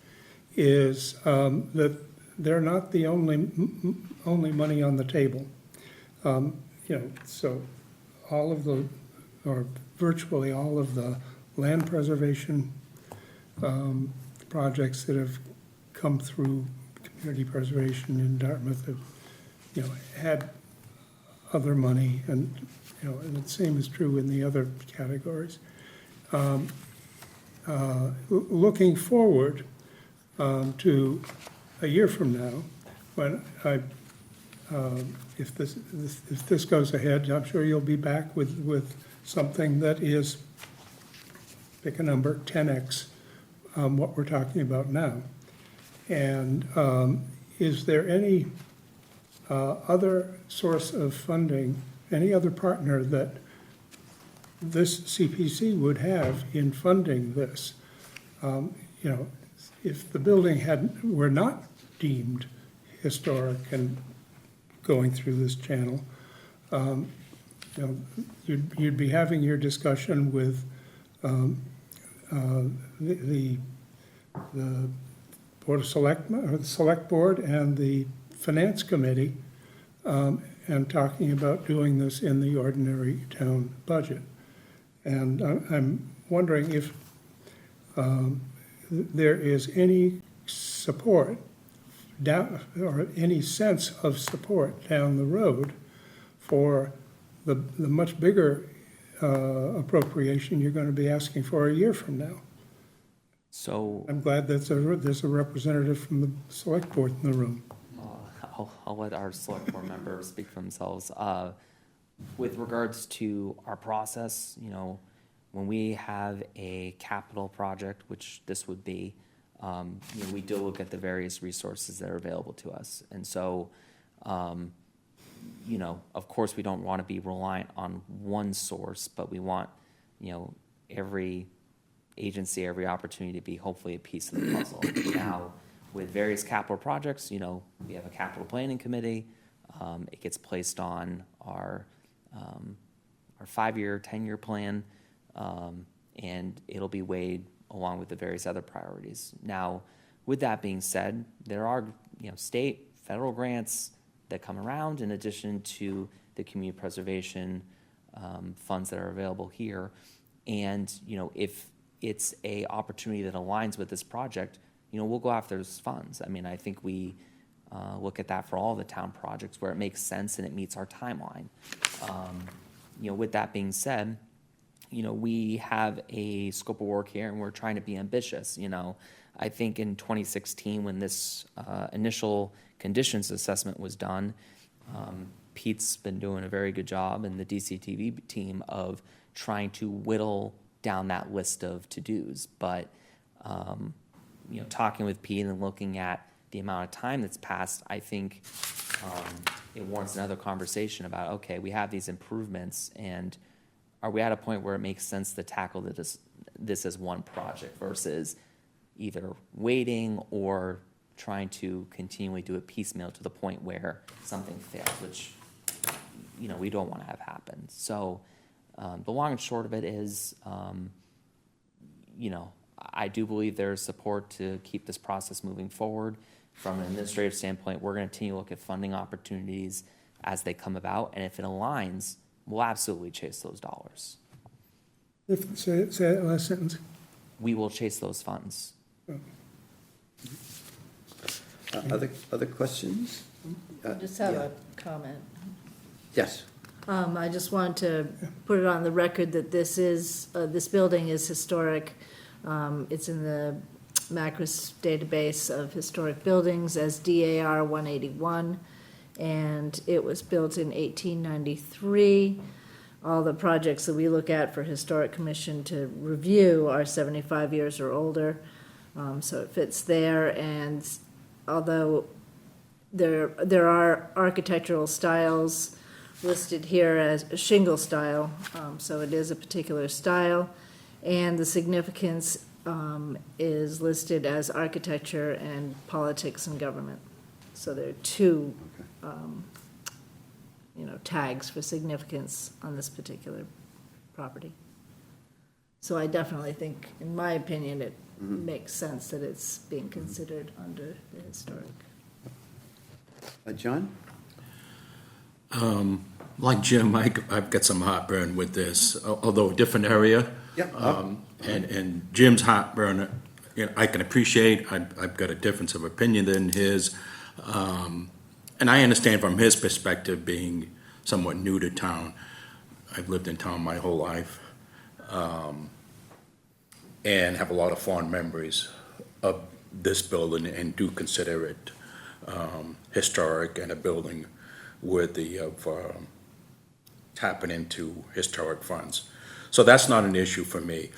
is that they're not the only money on the table. You know, so all of the, or virtually all of the land preservation projects that have come through community preservation in Dartmouth have, you know, had other money, and, you know, and the same is true in the other categories. Looking forward to a year from now, when if this goes ahead, I'm sure you'll be back with something that is, pick a number, 10x what we're talking about now. And is there any other source of funding, any other partner that this CPC would have in funding this? You know, if the building were not deemed historic and going through this channel, you know, you'd be having your discussion with the Board of Selectmen, or the Select Board, and the Finance Committee, and talking about doing this in the ordinary town budget. And I'm wondering if there is any support down, or any sense of support down the road for the much bigger appropriation you're going to be asking for a year from now. so I'm glad that there's a representative from the Select Board in the room. I'll let our select board members speak for themselves. With regards to our process, you know, when we have a capital project, which this would be, you know, we do look at the various resources that are available to us. And so, you know, of course, we don't want to be reliant on one source, but we want, you know, every agency, every opportunity to be hopefully a piece of the puzzle. Now, with various capital projects, you know, we have a capital planning committee. It gets placed on our 5-year, 10-year plan, and it'll be weighed along with the various other priorities. Now, with that being said, there are, you know, state, federal grants that come around in addition to the community preservation funds that are available here. And, you know, if it's a opportunity that aligns with this project, you know, we'll go after those funds. I mean, I think we look at that for all the town projects where it makes sense and it meets our timeline. You know, with that being said, you know, we have a scope of work here and we're trying to be ambitious. You know, I think in 2016, when this initial conditions assessment was done, Pete's been doing a very good job, and the DCTV team, of trying to whittle down that list of to-dos. But, you know, talking with Pete and looking at the amount of time that's passed, I think it warrants another conversation about, okay, we have these improvements, and are we at a point where it makes sense to tackle this as one project versus either waiting or trying to continually do it piecemeal to the point where something fails, which, you know, we don't want to have happen. So the long and short of it is, you know, I do believe there's support to keep this process moving forward. From an administrative standpoint, we're going to continue to look at funding opportunities as they come about, and if it aligns, we'll absolutely chase those dollars. Say that last sentence. We will chase those funds. Other questions? I just have Yeah. a comment. Yes. I just want to put it on the record that this building is historic. It's in the Macris database of historic buildings as DAR 181, and it was built in 1893. All the projects that we look at for Historic Commission to review are 75 years or older, so it fits there. And although there are architectural styles listed here as shingle style, so it is a particular style, and the significance is listed as architecture and politics and government. So there are two, tags for significance on this particular property. So I definitely think, in my opinion, it makes sense that it's being considered under the historic. John? Like Jim, I've got some heartburn with this, although a different area. Yeah. And Jim's heartburn, you know, I can appreciate. I've got a difference of opinion than his. And I understand from his perspective, being somewhat new to town. I've lived in town my whole life, and have a lot of fond memories of this building, and do consider it historic and a building worthy of tapping into historic funds. So that's not an issue for me.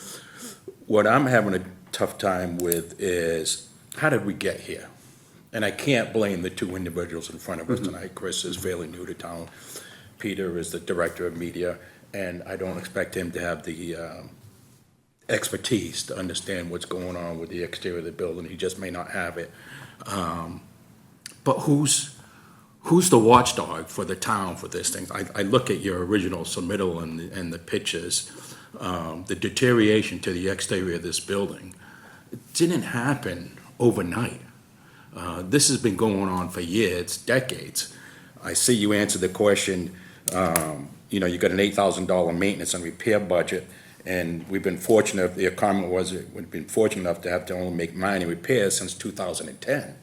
What I'm having a tough time with is, how did we get here? And I can't blame the two individuals in front of us tonight. Chris is fairly new to town. Peter is the director of media, and I don't expect him to have the expertise to understand what's going on with the exterior of the building. He just may not have it. But who's the watchdog for the town for this thing? I look at your original submittal and the pictures, the deterioration to the exterior of this building. It didn't happen overnight. This has been going on for years, decades. I see you answered the question, you got an $8,000 maintenance and repair budget, and we've been fortunate, the comment was, we've been fortunate enough to have to only make minor repairs since 2010.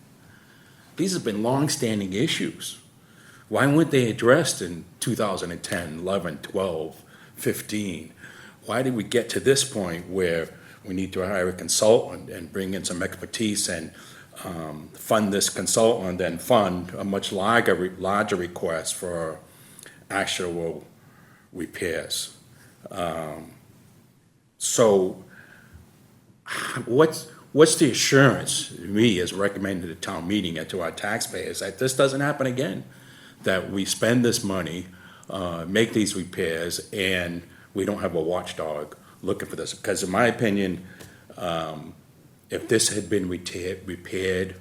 These have been long-standing issues. Why weren't they addressed in 2010, 11, 12, 15? Why did we get to this point where we need to hire a consultant and bring in some expertise and fund this consultant and fund a much larger request for actual repairs? So what's the assurance, me as recommended at town meeting and to our taxpayers, that this doesn't happen again? That we spend this money, make these repairs, and we don't have a watchdog looking for this? Because in my opinion, if this had been repaired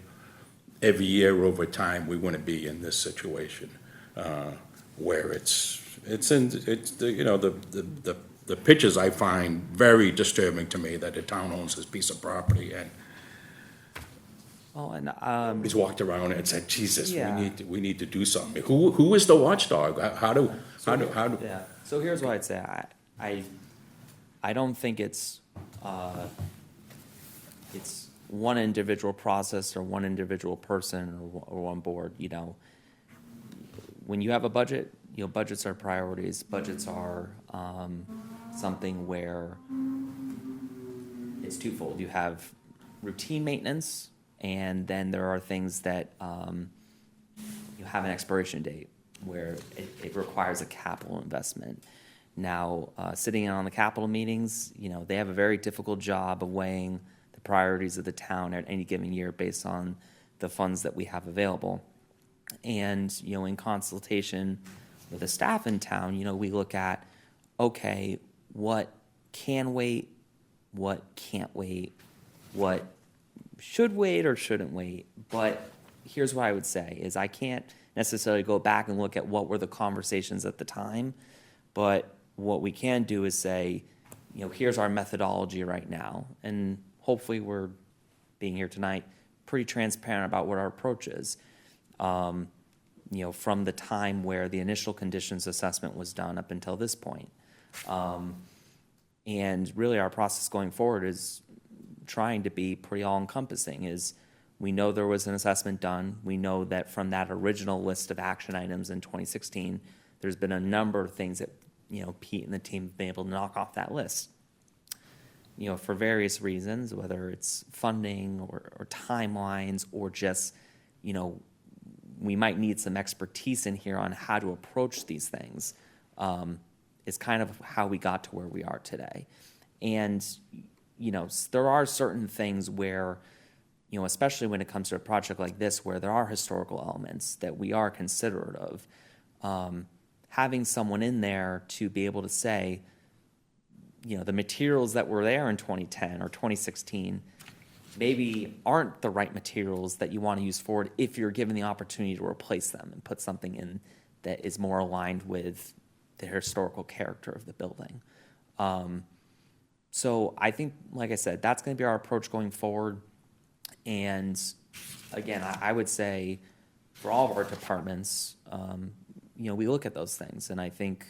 every year over time, we wouldn't be in this situation where the pictures I find very disturbing to me, that the town owns this piece of property and he's walked around and said, Jesus, Yeah. we need to do something. Who is the watchdog? How do? Yeah, so here's what I'd say. I don't think it's one individual process or one individual person or one board, When you have a budget, budgets are priorities. Budgets are something where it's twofold. You have routine maintenance, and then there are things that you have an expiration date where it requires a capital investment. Now, sitting in on the capital meetings, they have a very difficult job of weighing the priorities of the town at any given year based on the funds that we have available. And, in consultation with the staff in town, we look at, okay, what can wait, what can't wait, what should wait or shouldn't wait, But here's what I would say, is I can't necessarily go back and look at what were the conversations at the time, but what we can do is say, here's our methodology right now, and hopefully we're, being here tonight, pretty transparent about what our approach is. From the time where the initial conditions assessment was done up until this point. And really our process going forward is trying to be pretty all-encompassing, is we know there was an assessment done. We know that from that original list of action items in 2016, there's been a number of things that, Pete and the team have been able to knock off that list. For various reasons, whether it's funding or timelines or just, we might need some expertise in here on how to approach these things, is kind of how we got to where we are today. And, there are certain things where, especially when it comes to a project like this, where there are historical elements that we are considerate of, having someone in there to be able to say, the materials that were there in 2010 or 2016 maybe aren't the right materials that you want to use forward if you're given the opportunity to replace them and put something in that is more aligned with the historical character of the building. So I think, like I said, that's going to be our approach going forward. And again, I would say for all of our departments, we look at those things. And I think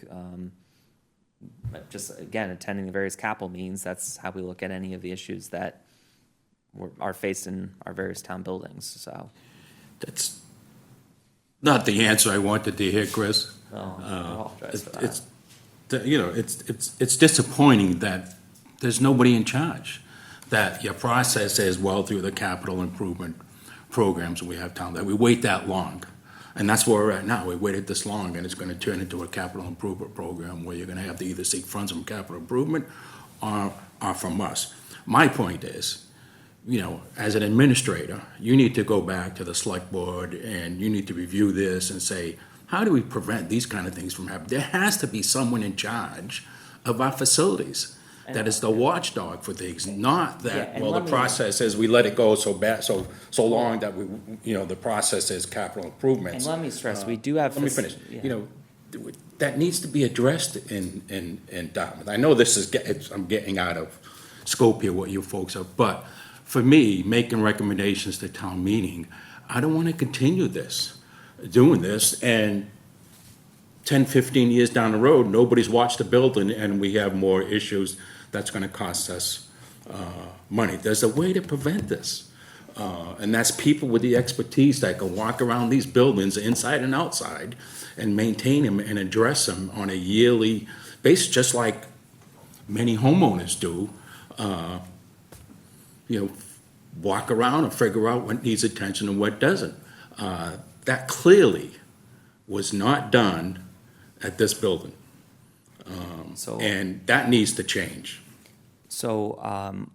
just, again, attending the various capital meetings, that's how we look at any of the issues that are faced in our various town buildings, so. That's not the answer I wanted to hear, Chris. Well, I apologize for that. It's disappointing that there's nobody in charge, that your process is well through the capital improvement programs we have town, that we wait that long. And that's where we're at now. We waited this long, and it's gonna turn into a capital improvement program where you're gonna have to either seek funds from capital improvement or from us. My point is, as an administrator, you need to go back to the select board and you need to review this and say, how do we prevent these kind of things from happening? There has to be someone in charge of our facilities that is the watchdog for things, not Yeah, that, and well, the let me- process is we let it go so bad, so long that we, the process is capital improvements. And let me stress, we do have. Let me finish. That needs to be addressed in Dartmouth. I know this is, I'm getting out of scope here, what you folks are, but for me, making recommendations to town meeting, I don't want to continue doing this, and 10, 15 years down the road, nobody's watched the building, and we have more issues that's going to cost us money. There's a way to prevent this, and that's people with the expertise that can walk around these buildings inside and outside and maintain them and address them on a yearly basis, just like many homeowners do. Walk around and figure out what needs attention and what doesn't. That clearly was not done at this building. And that needs to change. So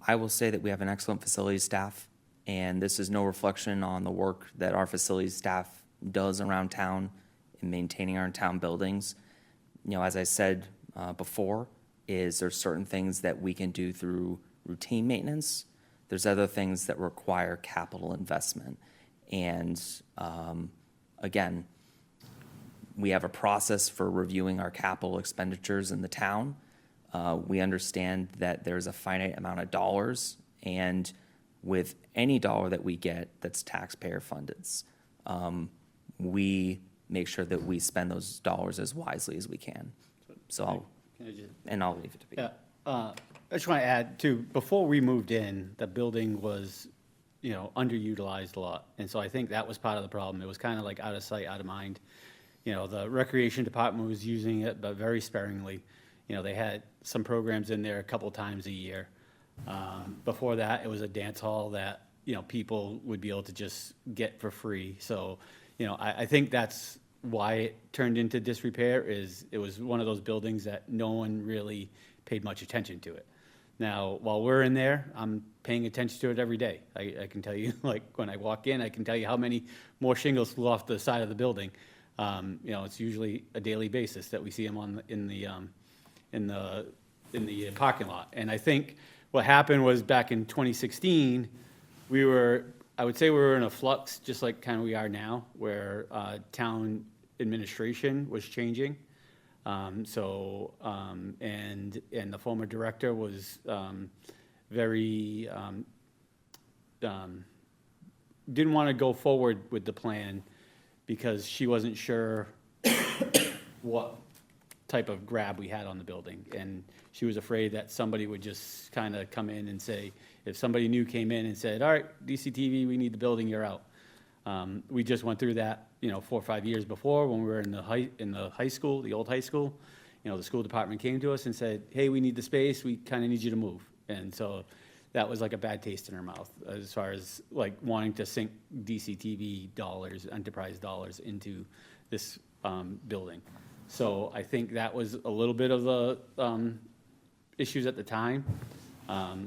I will say that we have an excellent facilities staff, and this is no reflection on the work that our facilities staff does around town in maintaining our town buildings. As I said before, there's certain things that we can do through routine maintenance. There's other things that require capital investment. And again, we have a process for reviewing our capital expenditures in the town. We understand that there's a finite amount of dollars, and with any dollar that we get that's taxpayer funded, we make sure that we spend those dollars as wisely as we can. So I'll leave it to Pete. Yeah, I just want to add too, before we moved in, the building was, underutilized a lot. And so I think that was part of the problem. It was kind of like out of sight, out of mind. The recreation department was using it, but very sparingly. They had some programs in there a couple times a year. Before that, it was a dance hall that, people would be able to just get for free. So, I think that's why it turned into disrepair, is it was one of those buildings that no one really paid much attention to it. Now, while we're in there, I'm paying attention to it every day. I can tell you, like, when I walk in, I can tell you how many more shingles flew off the side of the building. It's usually a daily basis that we see them in the parking lot. And I think what happened was back in 2016, we were I would say we were in a flux, just like kind of we are now, where town administration was changing. And the former director was very, didn't want to go forward with the plan because she wasn't sure what type of grab we had on the building. And she was afraid that somebody would just kind of come in and say, if somebody new came in and said, all right, DCTV, we need the building, you're out. We just went through that, 4 or 5 years before when we were in the high school, the old high school. The school department came to us and said, hey, we need the space, we kind of need you to move. And so that was like a bad taste in her mouth as far as like wanting to sink DCTV dollars, enterprise dollars into this building. So I think that was a little bit of the issues at the time.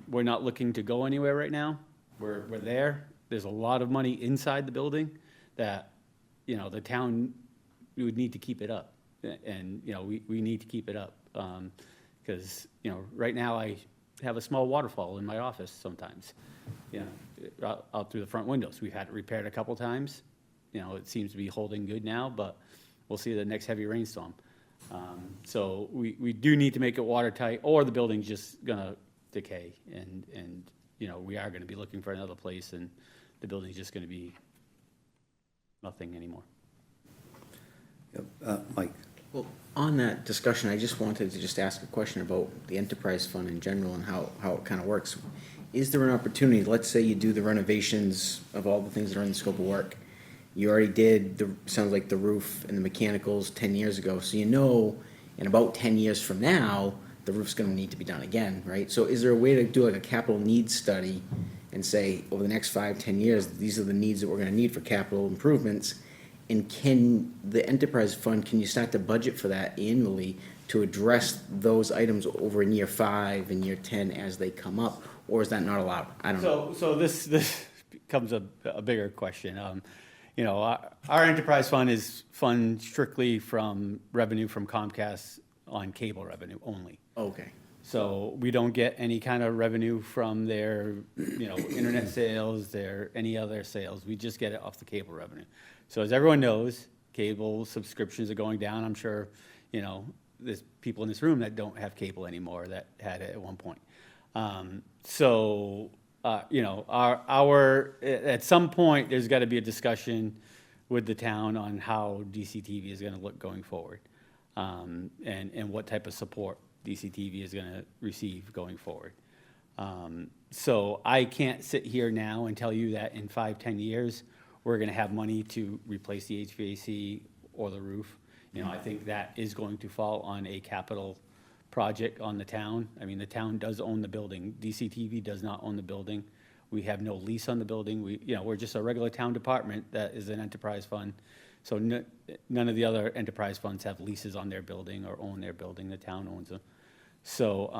We're not looking to go anywhere right now. We're there. There's a lot of money inside the building that, the town, we would need to keep it up. And, we need to keep it up. Because, right now I have a small waterfall in my office sometimes, out through the front windows. We've had it repaired a couple times. It seems to be holding good now, but we'll see the next heavy rainstorm. So we do need to make it watertight, or the building's just gonna decay, and we are gonna be looking for another place, and the building's just gonna be nothing anymore. Yep. Mike? Well, on that discussion, I just wanted to just ask a question about the enterprise fund in general and how it kind of works. Is there an opportunity, let's say you do the renovations of all the things that are in the scope of work. You already did, sounds like the roof and the mechanicals 10 years ago, so in about 10 years from now, the roof's gonna need to be done again, right? So is there a way to do like a capital needs study and say, over the next 5-10 years, these are the needs that we're gonna need for capital improvements? And can the enterprise fund, can you start to budget for that annually to address those items over in year 5 and year 10 as they come up? Or is that not allowed? I don't know. So this becomes a bigger question. Our enterprise fund is fund strictly from revenue from Comcast on cable revenue only. Okay. So we don't get any kind of revenue from their, internet sales, any other sales. We just get it off the cable revenue. So as everyone knows, cable subscriptions are going down. I'm sure, there's people in this room that don't have cable anymore that had it at one point. At some point, there's got to be a discussion with the town on how DCTV is going to look going forward, and what type of support DCTV is going to receive going forward. So I can't sit here now and tell you that in 5-10 years, we're going to have money to replace the HVAC or the roof. I think that is going to fall on a capital project on the town. I mean, the town does own the building. DCTV does not own the building. We have no lease on the building. We're just a regular town department that is an enterprise fund. So none of the other enterprise funds have leases on their building or own their building. The town owns them. So,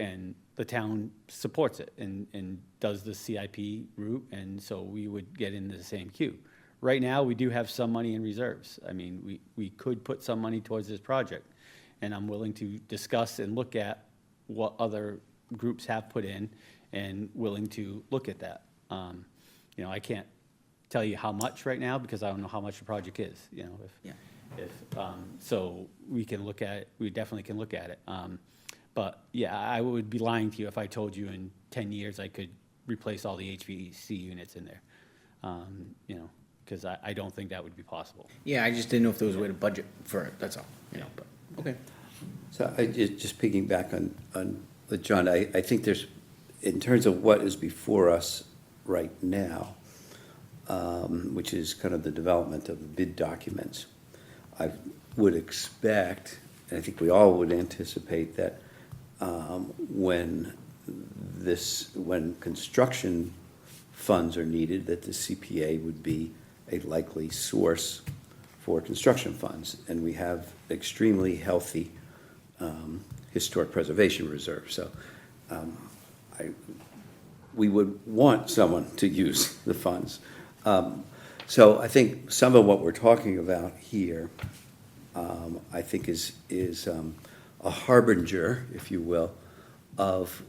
and the town supports it and does the CIP route, and so we would get into the same queue. Right now, we do have some money in reserves. I mean, we could put some money towards this project, and I'm willing to discuss and look at what other groups have put in and willing to look at that. I can't tell you how much right now because I don't know how much the project is, so we can look at it, we definitely can look at it. But yeah, I would be lying to you if I told you in 10 years I could replace all the HVAC units in there. Because I don't think that would be possible. Yeah, I just didn't know if there was a way to budget for it, that's all, but, okay. So I just piggyback on John, I think there's, in terms of what is before us right now, which is kind of the development of the bid documents, I would expect, and I think we all would anticipate that when construction funds are needed, that the CPA would be a likely source for construction funds. And we have extremely healthy historic preservation reserve. So we would want someone to use the funds. So I think some of what we're talking about here, I think is a harbinger, if you will, of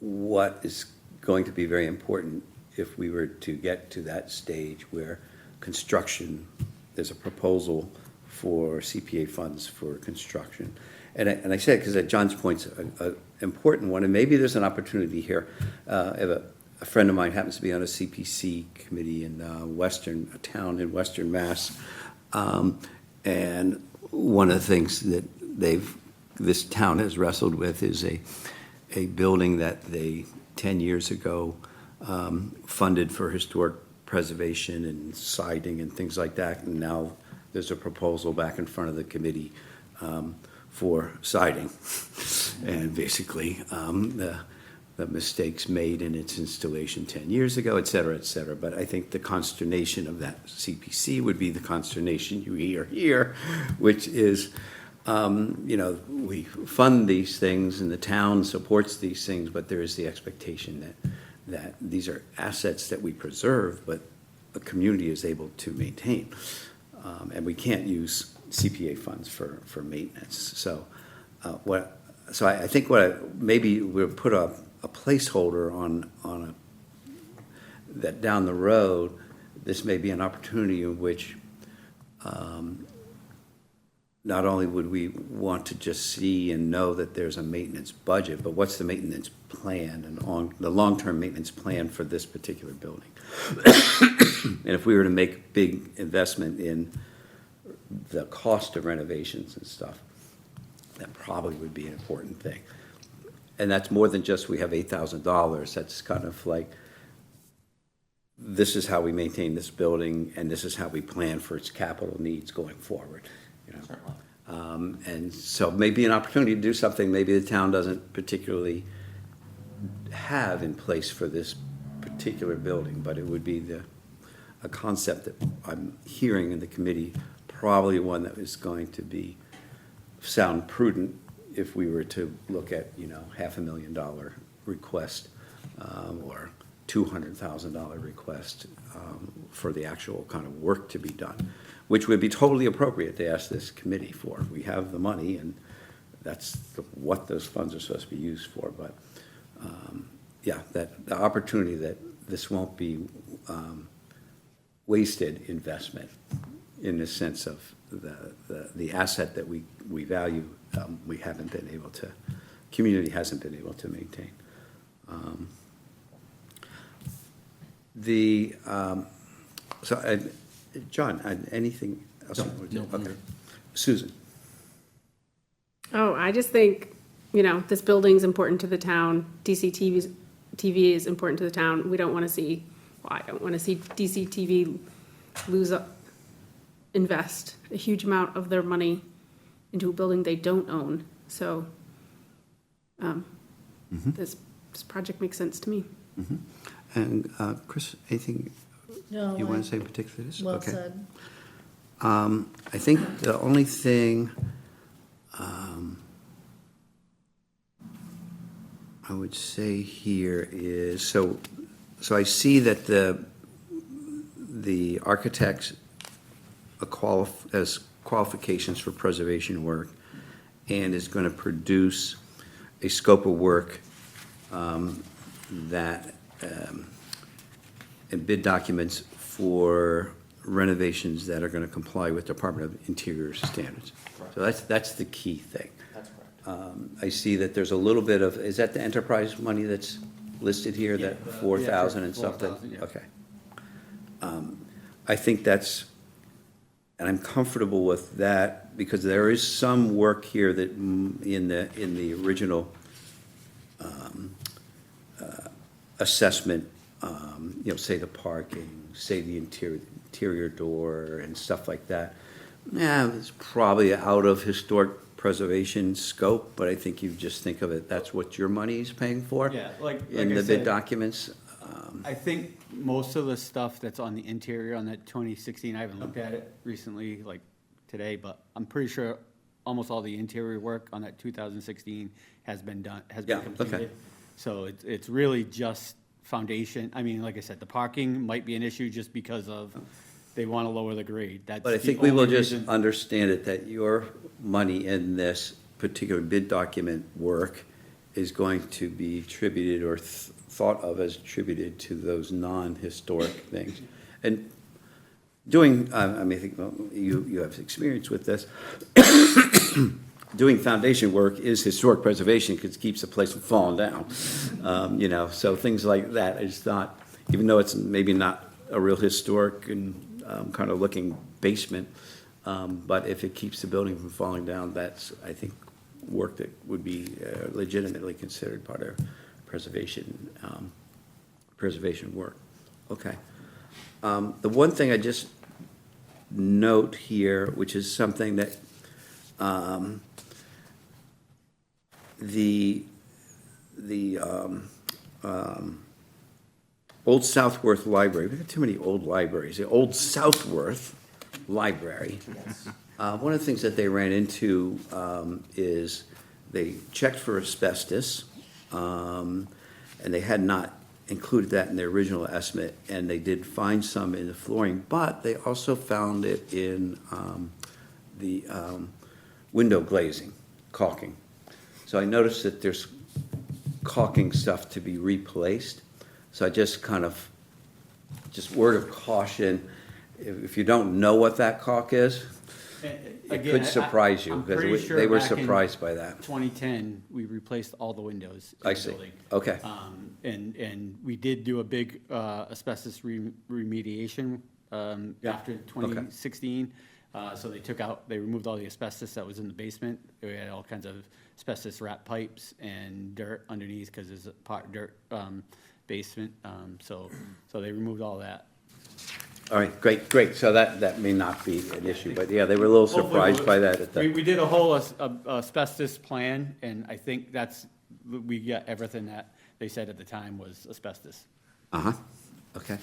what is going to be very important if we were to get to that stage where construction, there's a proposal for CPA funds for construction. And I said, because at John's point's an important one, and maybe there's an opportunity here. I have a friend of mine happens to be on a CPC committee in a town in Western Mass. And one of the things that this town has wrestled with is a building that they, 10 years ago, funded for historic preservation and siding and things like that. And now there's a proposal back in front of the committee for siding. And basically, the mistakes made in its installation 10 years ago, et cetera, et cetera. But I think the consternation of that CPC would be the consternation you hear here, which is, we fund these things and the town supports these things, but there is the expectation that these are assets that we preserve, but a community is able to maintain. And we can't use CPA funds for maintenance. So I think maybe we'll put a placeholder on that down the road, this may be an opportunity in which not only would we want to just see and know that there's a maintenance budget, but what's the maintenance plan and the long-term maintenance plan for this particular building? And if we were to make big investment in the cost of renovations and stuff, that probably would be an important thing. And that's more than just we have $8,000. That's kind of like, this is how we maintain this building, and this is how we plan for its capital needs going forward. And so maybe an opportunity to do something maybe the town doesn't particularly have in place for this particular building, but it would be a concept that I'm hearing in the committee, probably one that is going to sound prudent if we were to look at, $500,000 request or $200,000 request for the actual kind of work to be done, which would be totally appropriate to ask this committee for. We have the money, and that's what those funds are supposed to be used for. But that the opportunity that this won't be wasted investment in the sense of the asset that we value, we haven't been able to, community hasn't been able to maintain. John, anything else? No. Okay. Susan? Oh, I just think, this building's important to the town. DCTV is important to the town. We don't want to see, I don't want to see DCTV invest a huge amount of their money into a building they don't own. So this project makes sense to me. Mm-hmm. And Chris, anything No, you want to say in particular to this? well Okay. said. I think the only thing I would say here is, so I see that the architects has qualifications for preservation work and is going to produce a scope of work that and bid documents for renovations that are going to comply with Department of Interior standards. Correct. So that's the key thing. That's correct. I see that there's a little bit of, is that the enterprise money that's listed here, Yeah, that 4,000 and 4,000, something? yeah. Okay. I think that's, and I'm comfortable with that, because there is some work here that in the original assessment, say the parking, say the interior door and stuff like that. It's probably out of historic preservation scope, but I think you just think of it, that's what your money is paying for? Yeah, like In I the said, bid documents? I think most of the stuff that's on the interior on that 2016, I haven't looked at it recently, like today, but I'm pretty sure almost all the interior work on that 2016 has been done, has been Yeah, okay. completed. So it's really just foundation. I mean, like I said, the parking might be an issue just because of they want to lower the grade. That's But I the think we will only just reason. understand it, that your money in this particular bid document work is going to be attributed or thought of as attributed to those non-historic things. And doing, I mean, I think well, you have experience with this. Doing foundation work is historic preservation because it keeps a place from falling down. You know, so things like that is not, even though it's maybe not a real historic and kind of looking basement, but if it keeps the building from falling down, that's, I think, work that would be legitimately considered part of preservation, preservation work. Okay. The one thing I just note here, which is something that the Old Southworth Library, we have too many old libraries, the Old Southworth Library. One of the things that they ran into is they checked for asbestos, and they had not included that in their original estimate, and they did find some in the flooring, but they also found it in the window glazing, caulking. So I noticed that there's caulking stuff to be replaced. So I just kind of, just word of caution, if you don't know what that caulk is, it Again, could surprise you, I'm pretty because sure they were back in surprised by that. 2010, we replaced all the windows in I the see. building. Okay. And we did do a big asbestos remediation after 2016. So they removed all the asbestos that was in the basement. We had all kinds of asbestos wrapped pipes and dirt underneath because there's a dirt basement. So they removed all that. All right, great. So that may not be an issue, but yeah, they were a little surprised by that at the. We did a whole asbestos plan, and I think we got everything that they said at the time was asbestos. Uh-huh, okay.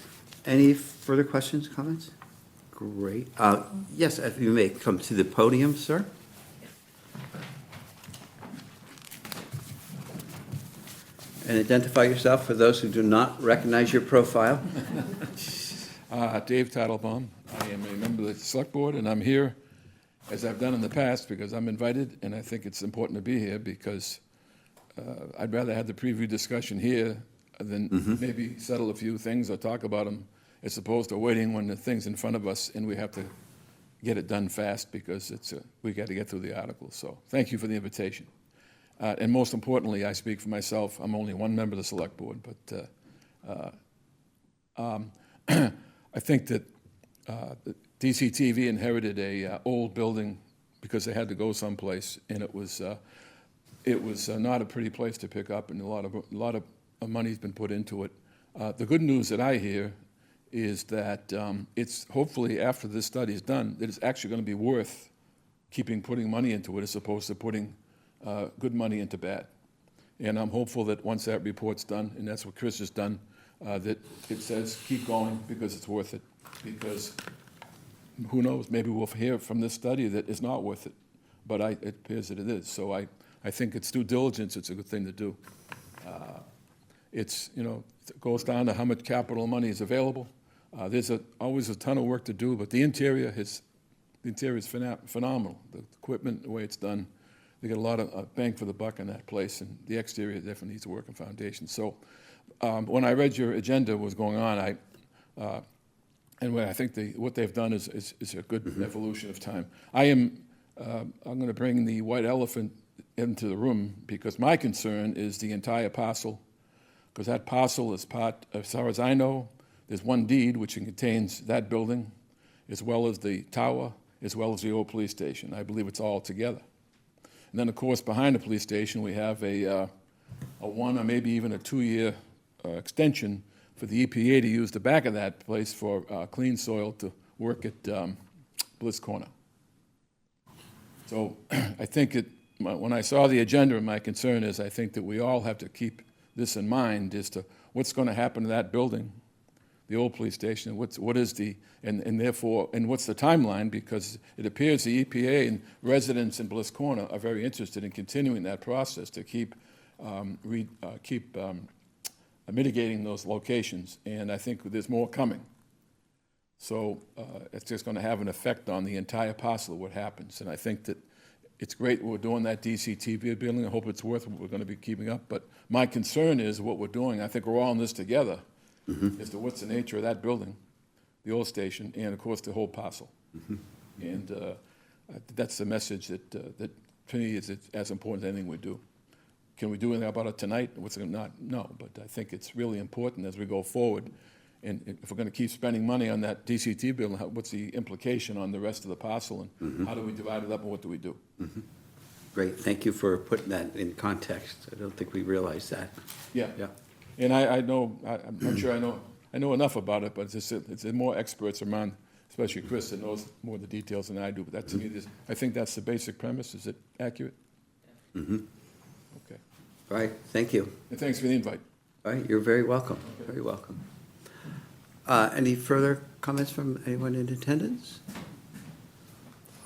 Any further questions, comments? Great. Yes, if you may come to the podium, sir. And identify yourself for those who do not recognize your profile. Dave Tattlebaum. I am a member of the Select Board, and I'm here, as I've done in the past, because I'm invited, and I think it's important to be here because I'd rather have the preview discussion here than maybe settle a few things or talk about them, as opposed to waiting when the thing's in front of us and we have to get it done fast because we got to get through the article. So thank you for the invitation. And most importantly, I speak for myself. I'm only one member of the Select Board, but I think that the DCTV inherited a old building because they had to go someplace, and it was not a pretty place to pick up, and a lot of money's been put into it. The good news that I hear is that it's hopefully after this study is done, that it's actually going to be worth putting money into it as opposed to putting good money into bad. And I'm hopeful that once that report's done, and that's what Chris has done, that it says keep going because it's worth it. Because who knows, maybe we'll hear from this study that it's not worth it, but it appears that it is. So I think it's due diligence. It's a good thing to do. It goes down to how much capital money is available. There's always a ton of work to do, but the interior is phenomenal. The equipment, the way it's done, they get a lot of bang for the buck in that place, and the exterior definitely needs a working foundation. So when I read your agenda was going on, I think what they've done is a good evolution of time. I'm going to bring the white elephant into the room because my concern is the entire parcel, because that parcel is part, as far as I know, there's one deed which contains that building, as well as the tower, as well as the old police station. I believe it's all together. And then, of course, behind the police station, we have a 1 or maybe even a 2-year extension for the EPA to use the back of that place for clean soil to work at Bliss Corner. So I think when I saw the agenda, my concern is I think that we all have to keep this in mind as to what's going to happen to that building, the old police station, what's the timeline, because it appears the EPA and residents in Bliss Corner are very interested in continuing that process to keep mitigating those locations, and I think there's more coming. So it's just going to have an effect on the entire parcel of what happens, and I think that it's great we're doing that DCTV building. I hope it's worth what we're going to be keeping up. But my concern is what we're doing. I think we're all in this together as to what's the nature of that building, the old station, and of course the whole parcel. And that's the message that to me is as important as anything we do. Can we do anything about it tonight? What's it not? No, but I think it's really important as we go forward. And if we're going to keep spending money on that DCT building, what's the implication on the rest of the parcel? And how do we divide it up and what do we do? Great, thank you for putting that in context. I don't think we realized that. Yeah. Yeah. And I know, I'm not sure I know enough about it, but it's just, it's more experts around, especially Chris, that knows more of the details than I do. But that to me, I think that's the basic premise. Is it accurate? Okay. All right, thank you. And thanks for the invite. All right, you're very welcome, very welcome. Any further comments from anyone in attendance?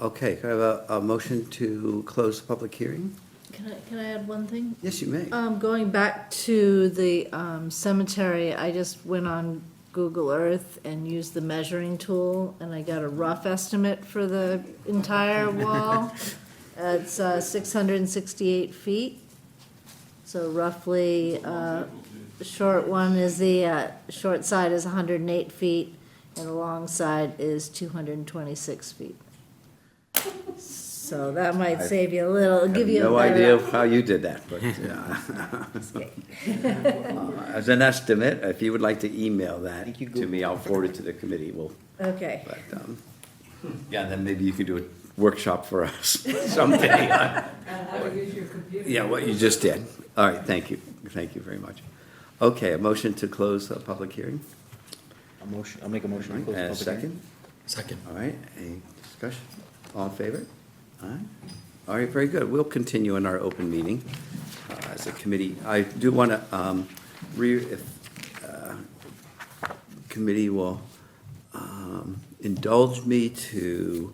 Okay, can I have a motion to close the public hearing? Can I add one thing? Yes, you may. Going back to the cemetery, I just went on Google Earth and used the measuring tool, and I got a rough estimate for the entire wall. It's 668 feet. So roughly, the short one is the short side is 108 feet, and the long side is 226 feet. So that might save you a little, give you a No better. idea how you did that, but as an estimate, if you would like to email that to me, I'll forward it to the committee. We'll, Okay. but, yeah, then maybe you could do a workshop for us someday. Yeah, what you just did. All right, thank you. Thank you very much. Okay, a motion to close the public hearing? I'll make a motion to close the And a public hearing. second? Second. All right, any discussion? All in favor? All right. All right, very good. We'll continue in our open meeting as a committee. I do want to, committee will indulge me to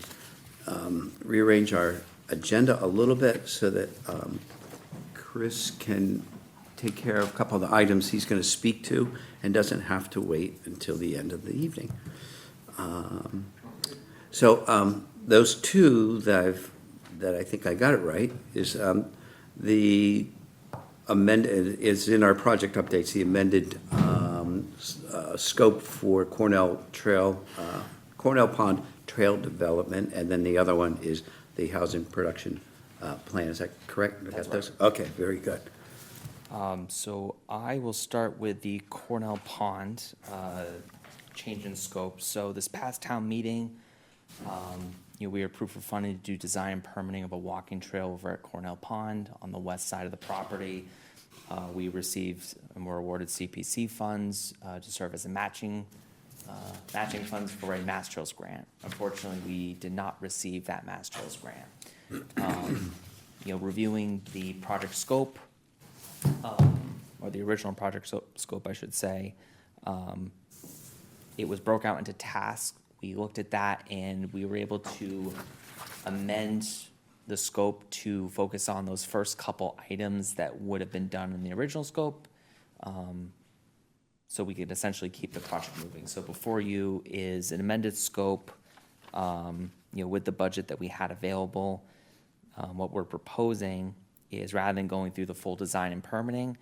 rearrange our agenda a little bit so that Chris can take care of a couple of the items he's going to speak to and doesn't have to wait until the end of the evening. So those two that I think I got it right is the amended, is in our project updates, the amended scope for Cornell Pond Trail Development, and then the other one is the housing production plan. Is that correct? I got those? Okay, very good. So I will start with the Cornell Pond change in scope. So this past town meeting, we were approved for funding to do design and permitting of a walking trail over at Cornell Pond on the west side of the property. We received and were awarded CPC funds to serve as a matching funds for a Mass Trails grant. Unfortunately, we did not receive that Mass Trails grant. Reviewing the project scope, or the original project scope, I should say, it was broke out into tasks. We looked at that and we were able to amend the scope to focus on those first couple items that would have been done in the original scope. So we could essentially keep the project moving. So before you is an amended scope, with the budget that we had available. What we're proposing is, rather than going through the full design and permitting,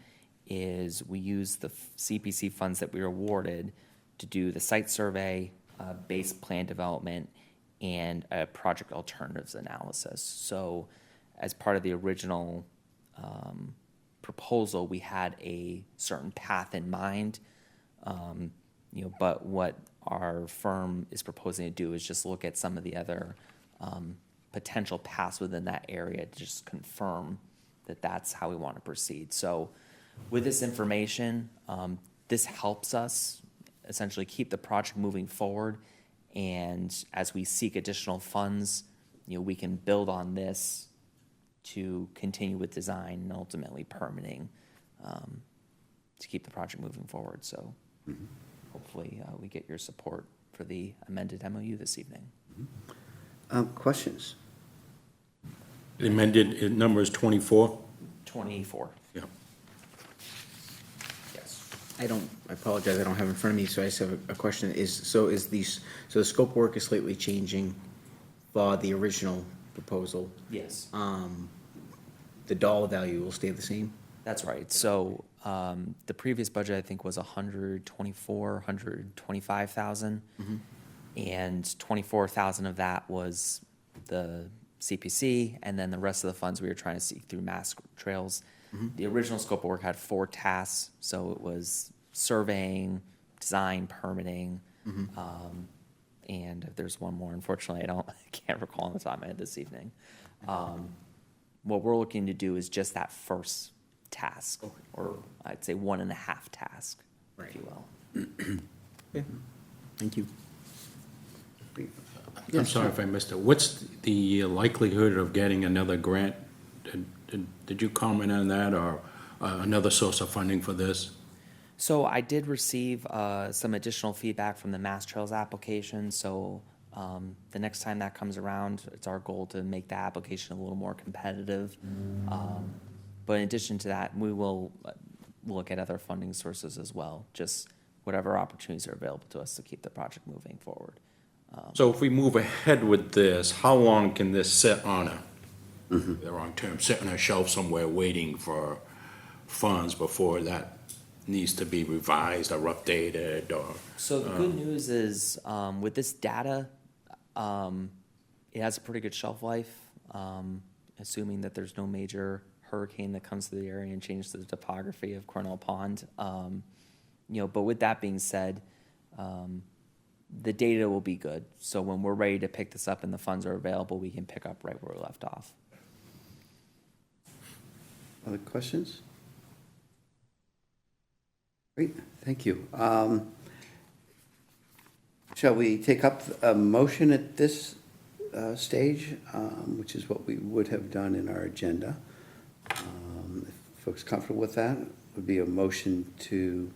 is we use the CPC funds that we were awarded to do the site survey, base plan development, and a project alternatives analysis. So as part of the original proposal, we had a certain path in mind, but what our firm is proposing to do is just look at some of the other potential paths within that area to just confirm that that's how we want to proceed. So with this information, this helps us essentially keep the project moving forward. And as we seek additional funds, we can build on this to continue with design and ultimately permitting to keep the project moving forward. So hopefully we get your support for the amended MOU this evening. Questions? The amended number is 24? 24. Yeah. Yes. I apologize, I don't have it in front of me, so I just have a question. So the scope work is slightly changing for the original proposal. Yes. The dollar value will stay the same? That's right. So, the previous budget, I think, was 125,000. And 24,000 of that was the CPC, and then the rest of the funds we were trying to seek through Mass Trails. The original scope of work had 4 tasks, so it was surveying, design, permitting, and if there's one more, unfortunately, I can't recall on the top of my head this evening. What we're looking to do is just that first task, or I'd say 1.5 task, if you will. Okay. Thank you. I'm sorry if I missed it. What's the likelihood of getting another grant? Did you comment on that, or another source of funding for this? So I did receive some additional feedback from the Mass Trails application, so the next time that comes around, it's our goal to make the application a little more competitive. But in addition to that, we will look at other funding sources as well, just whatever opportunities are available to us to keep the project moving forward. So if we move ahead with this, how long can this sit on the wrong term, sit on a shelf somewhere waiting for funds before that needs to be revised or updated or? So the good news is, with this data, it has a pretty good shelf life, assuming that there's no major hurricane that comes through the area and changes the topography of Cornell Pond. But with that being said, the data will be good. So when we're ready to pick this up and the funds are available, we can pick up right where we left off. Other questions? Great, thank you. Shall we take up a motion at this stage, which is what we would have done in our agenda? If folks comfortable with that, would be a motion to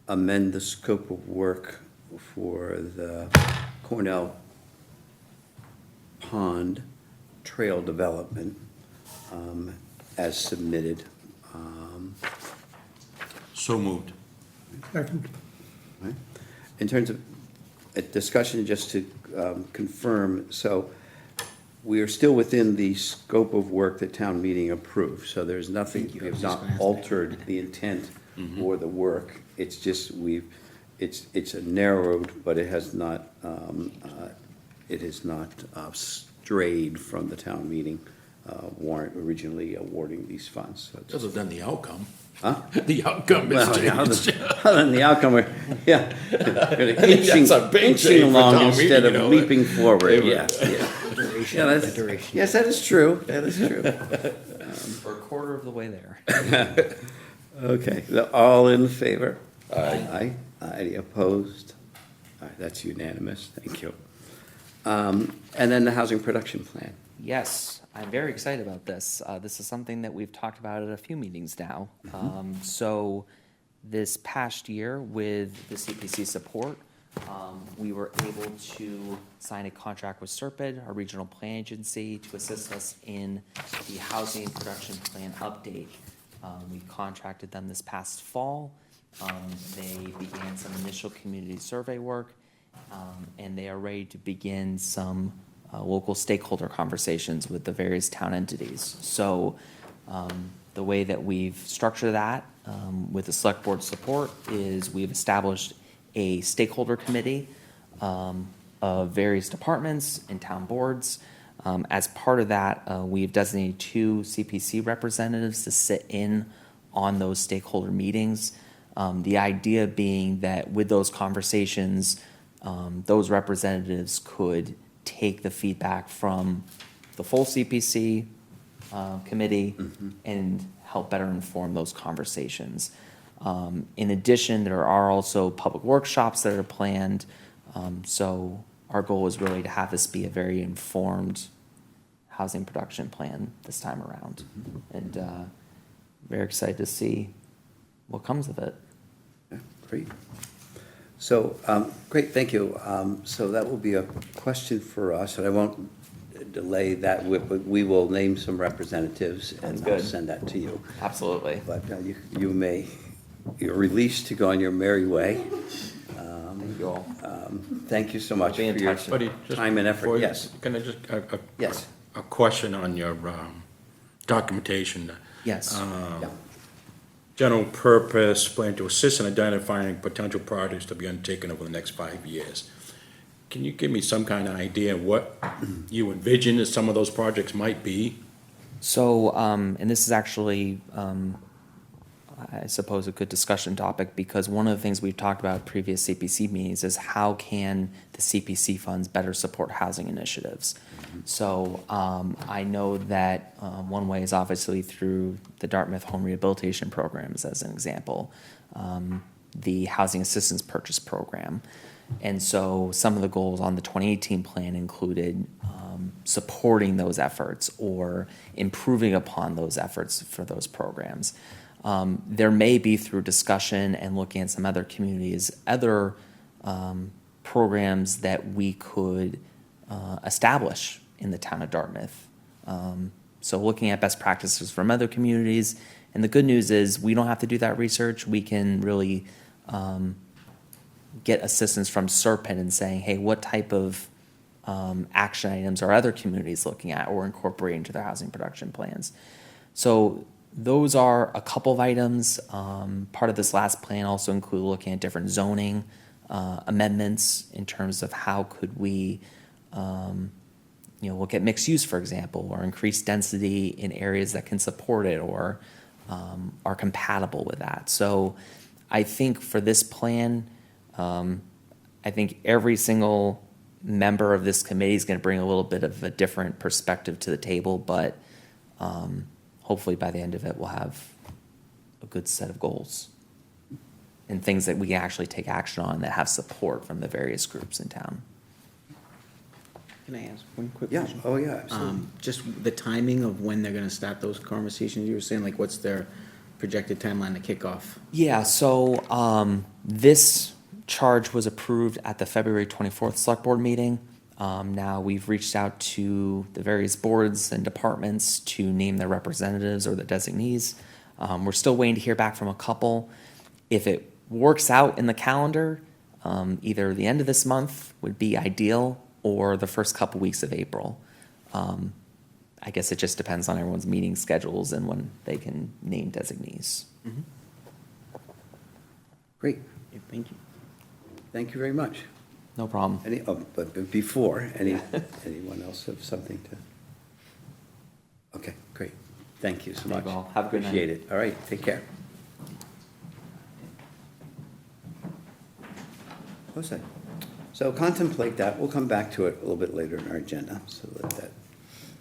amend the scope of work for the Cornell Pond Trail Development as submitted. So moved. Second. Right. In terms of a discussion, just to confirm, so we are still within the scope of work that town meeting approved, so there's nothing, Thank you. we I was have just not gonna ask that. altered the intent or the work. It's just it's narrowed, but it has not, strayed from the town meeting warrant originally awarding these funds. So it's- Other than the outcome. Huh? The outcome Well, is yeah, changed. other than the outcome, yeah. Inching, That's a big inching thing for along town instead meeting, of you know. leaping forward, They were- yeah, yeah. Yeah, that's- yes, that is true, that is true. We're a quarter of the way there. Okay, so all in favor? Aye. Any opposed? All right, that's unanimous, thank you. And then the housing production plan. Yes, I'm very excited about this. This is something that we've talked about at a few meetings now. So this past year, with the CPC support, we were able to sign a contract with Serpide, our regional plan agency, to assist us in the housing production plan update. We contracted them this past fall. They began some initial community survey work, and they are ready to begin some local stakeholder conversations with the various town entities. So the way that we've structured that with the select board support is we've established a stakeholder committee of various departments and town boards. As part of that, we've designated 2 CPC representatives to sit in on those stakeholder meetings. The idea being that with those conversations, those representatives could take the feedback from the full CPC committee and help better inform those conversations. In addition, there are also public workshops that are planned. So our goal is really to have this be a very informed housing production plan this time around. And very excited to see what comes of it. Yeah, great. So, great, thank you. So that will be a question for us, and I won't delay that, but we will name some representatives and That's I'll good. send that to you. Absolutely. But you're released to go on your merry way. you all. Thank you so much for Be in your touch. Buddy, just time and before effort. you- Yes, Can I just, yes. a question on your documentation? Yes. Yeah. General purpose, plan to assist in identifying potential projects to be undertaken over the next 5 years. Can you give me some kind of idea what you envision that some of those projects might be? So, and this is actually, I suppose, a good discussion topic, because one of the things we've talked about at previous CPC meetings is how can the CPC funds better support housing initiatives? So, I know that one way is obviously through the Dartmouth Home Rehabilitation Programs, as an example, the Housing Assistance Purchase Program. And so some of the goals on the 2018 plan included supporting those efforts or improving upon those efforts for those programs. There may be, through discussion and looking at some other communities, other programs that we could establish in the town of Dartmouth. So looking at best practices from other communities. And the good news is we don't have to do that research. We can really get assistance from Serpent in saying, hey, what type of action items are other communities looking at or incorporating into their housing production plans? So those are a couple of items. Part of this last plan also included looking at different zoning amendments in terms of how could we look at mixed use, for example, or increase density in areas that can support it or are compatible with that. So I think for this plan, I think every single member of this committee is going to bring a little bit of a different perspective to the table, but hopefully by the end of it, we'll have a good set of goals and things that we can actually take action on that have support from the various groups in town. Can I ask one quick Yeah, question? oh, yeah, absolutely. Just the timing of when they're gonna start those conversations, you were saying, like, what's their projected timeline to kick off? Yeah, so this charge was approved at the February 24th Select Board meeting. Now we've reached out to the various boards and departments to name their representatives or the designees. We're still waiting to hear back from a couple. If it works out in the calendar, either the end of this month would be ideal or the first couple weeks of April. I guess it just depends on everyone's meeting schedules and when they can name designees. Great, Yeah, thank you. thank you very much. No problem. But before, anyone else have something to? Okay, great. Thank you so Thank much. you all. Have a good night. Appreciate it. All right, take care. Jose. So contemplate that. We'll come back to it a little bit later in our agenda. So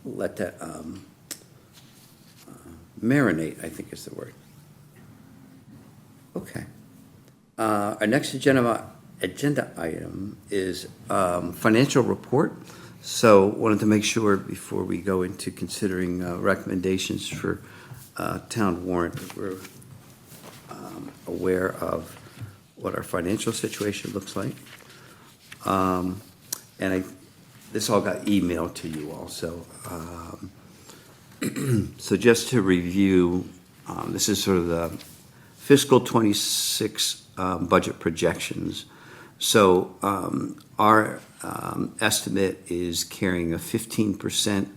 let that marinate, I think is the word. Okay. Our next agenda item is financial report. So wanted to make sure before we go into considering recommendations for town warrant, that we're aware of what our financial situation looks like. This all got emailed to you all, so so just to review, this is sort of the fiscal 26 budget projections. So our estimate is carrying a 15%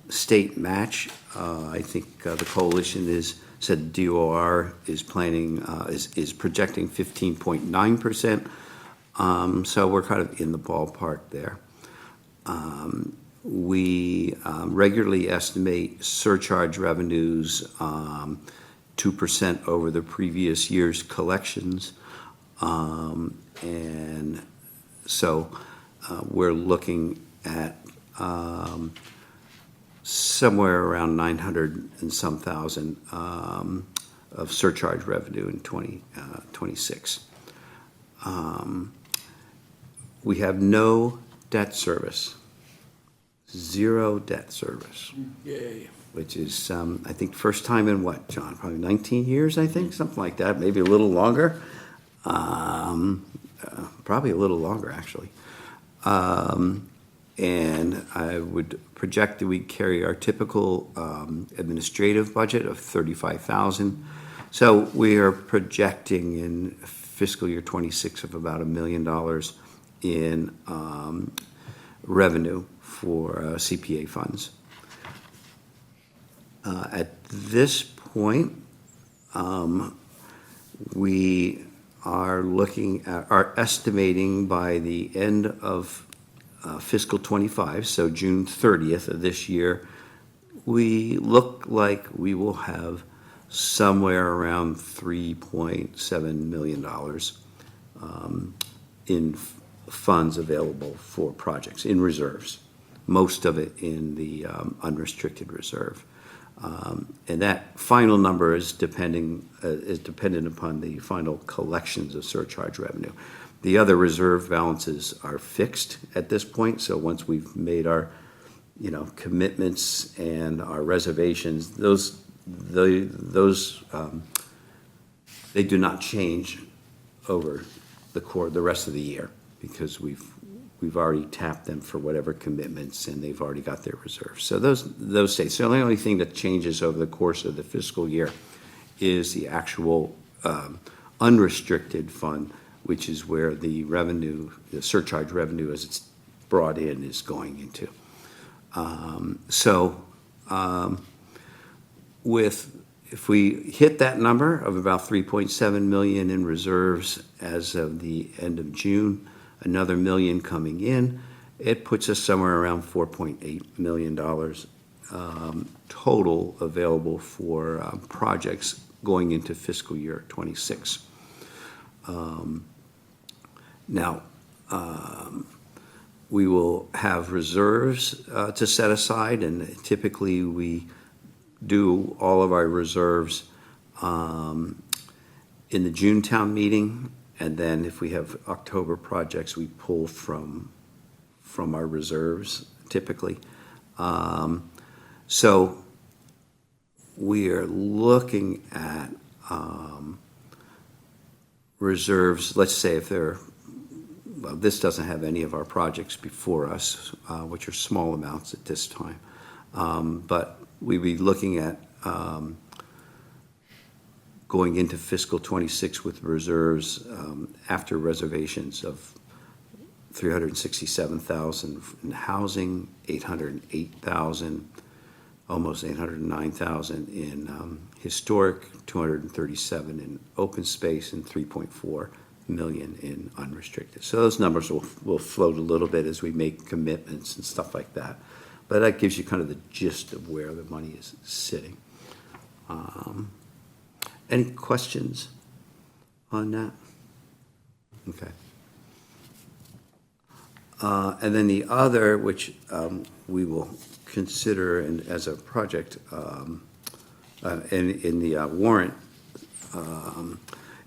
state match. I think the coalition said DOR is planning, is projecting 15.9%. So we're kind of in the ballpark there. We regularly estimate surcharge revenues 2% over the previous year's collections. And so we're looking at somewhere around 900 and some thousand of surcharge revenue in 2026. We have no debt service, zero debt service. Yay. Which is, I think, first time in what, John? Probably 19 years, I think, something like that, maybe a little longer. Probably a little longer, actually. And I would project that we carry our typical administrative budget of $35,000. So we are projecting in fiscal year '26 of about $1 million in revenue for CPA funds. At this point, we are estimating by the end of fiscal '25, so June 30th of this year, we look like we will have somewhere around $3.7 million in funds available for projects, in reserves, most of it in the unrestricted reserve. And that final number is dependent upon the final collections of surcharge revenue. The other reserve balances are fixed at this point, so once we've made our, commitments and our reservations, they do not change over the rest of the year, because we've already tapped them for whatever commitments, and they've already got their reserves. So those stay. So the only thing that changes over the course of the fiscal year is the actual unrestricted fund, which is where the revenue, the surcharge revenue as it's brought in, is going into. If we hit that number of about $3.7 million in reserves as of the end of June, another $1 million coming in, it puts us somewhere around $4.8 million total available for projects going into fiscal year '26. Now, we will have reserves to set aside, and typically we do all of our reserves in the June town meeting, and then if we have October projects, we pull from our reserves typically. So we are looking at reserves, let's say if this doesn't have any of our projects before us, which are small amounts at this time, but we'd be looking at going into fiscal '26 with reserves after reservations of $367,000 in housing, $808,000, almost $809,000 in historic, $237,000 in open space, and $3.4 million in unrestricted. So those numbers will float a little bit as we make commitments and stuff like that. But that gives you kind of the gist of where the money is sitting. Any questions on that? Okay. And then the other, which we will consider as a project in the warrant,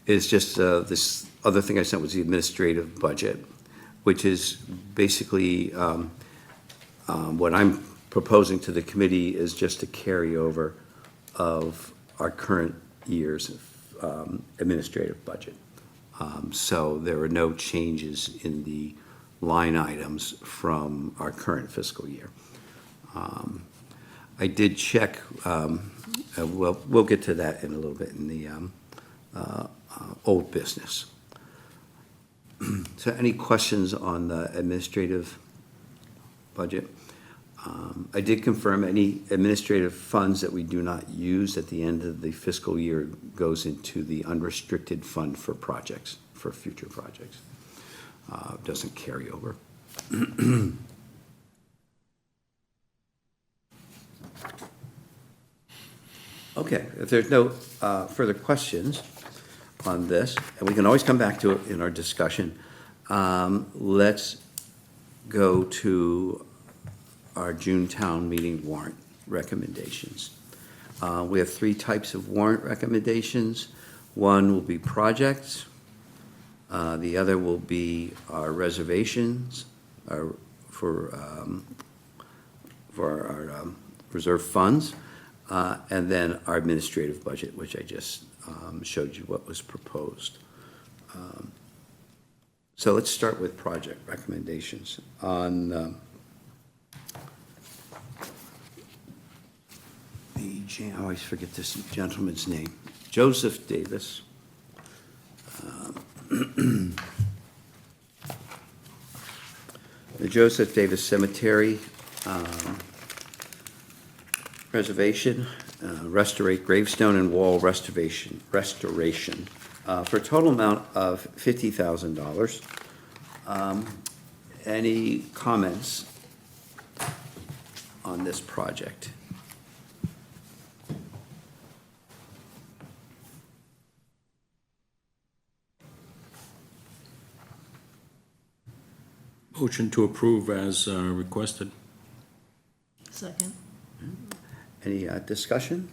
is just this other thing I sent was the administrative budget, which is basically what I'm proposing to the committee is just a carryover of our current year's administrative budget. So there are no changes in the line items from our current fiscal year. I did check, we'll get to that in a little bit in the old business. So any questions on the administrative budget? I did confirm any administrative funds that we do not use at the end of the fiscal year goes into the unrestricted fund for projects, for future projects. Doesn't carry over. Okay, if there's no further questions on this, and we can always come back to it in our discussion, let's go to our June town meeting warrant recommendations. We have 3 types of warrant recommendations. One will be projects. The other will be our reservations for our reserve funds, and then our administrative budget, which I just showed you what was proposed. So let's start with project recommendations. On I always forget this gentleman's name, Joseph Davis. The Joseph Davis Cemetery preservation, gravestone and wall restoration, for a total amount of $50,000. Any comments on this project? Motion to approve as requested. Second. Any discussion?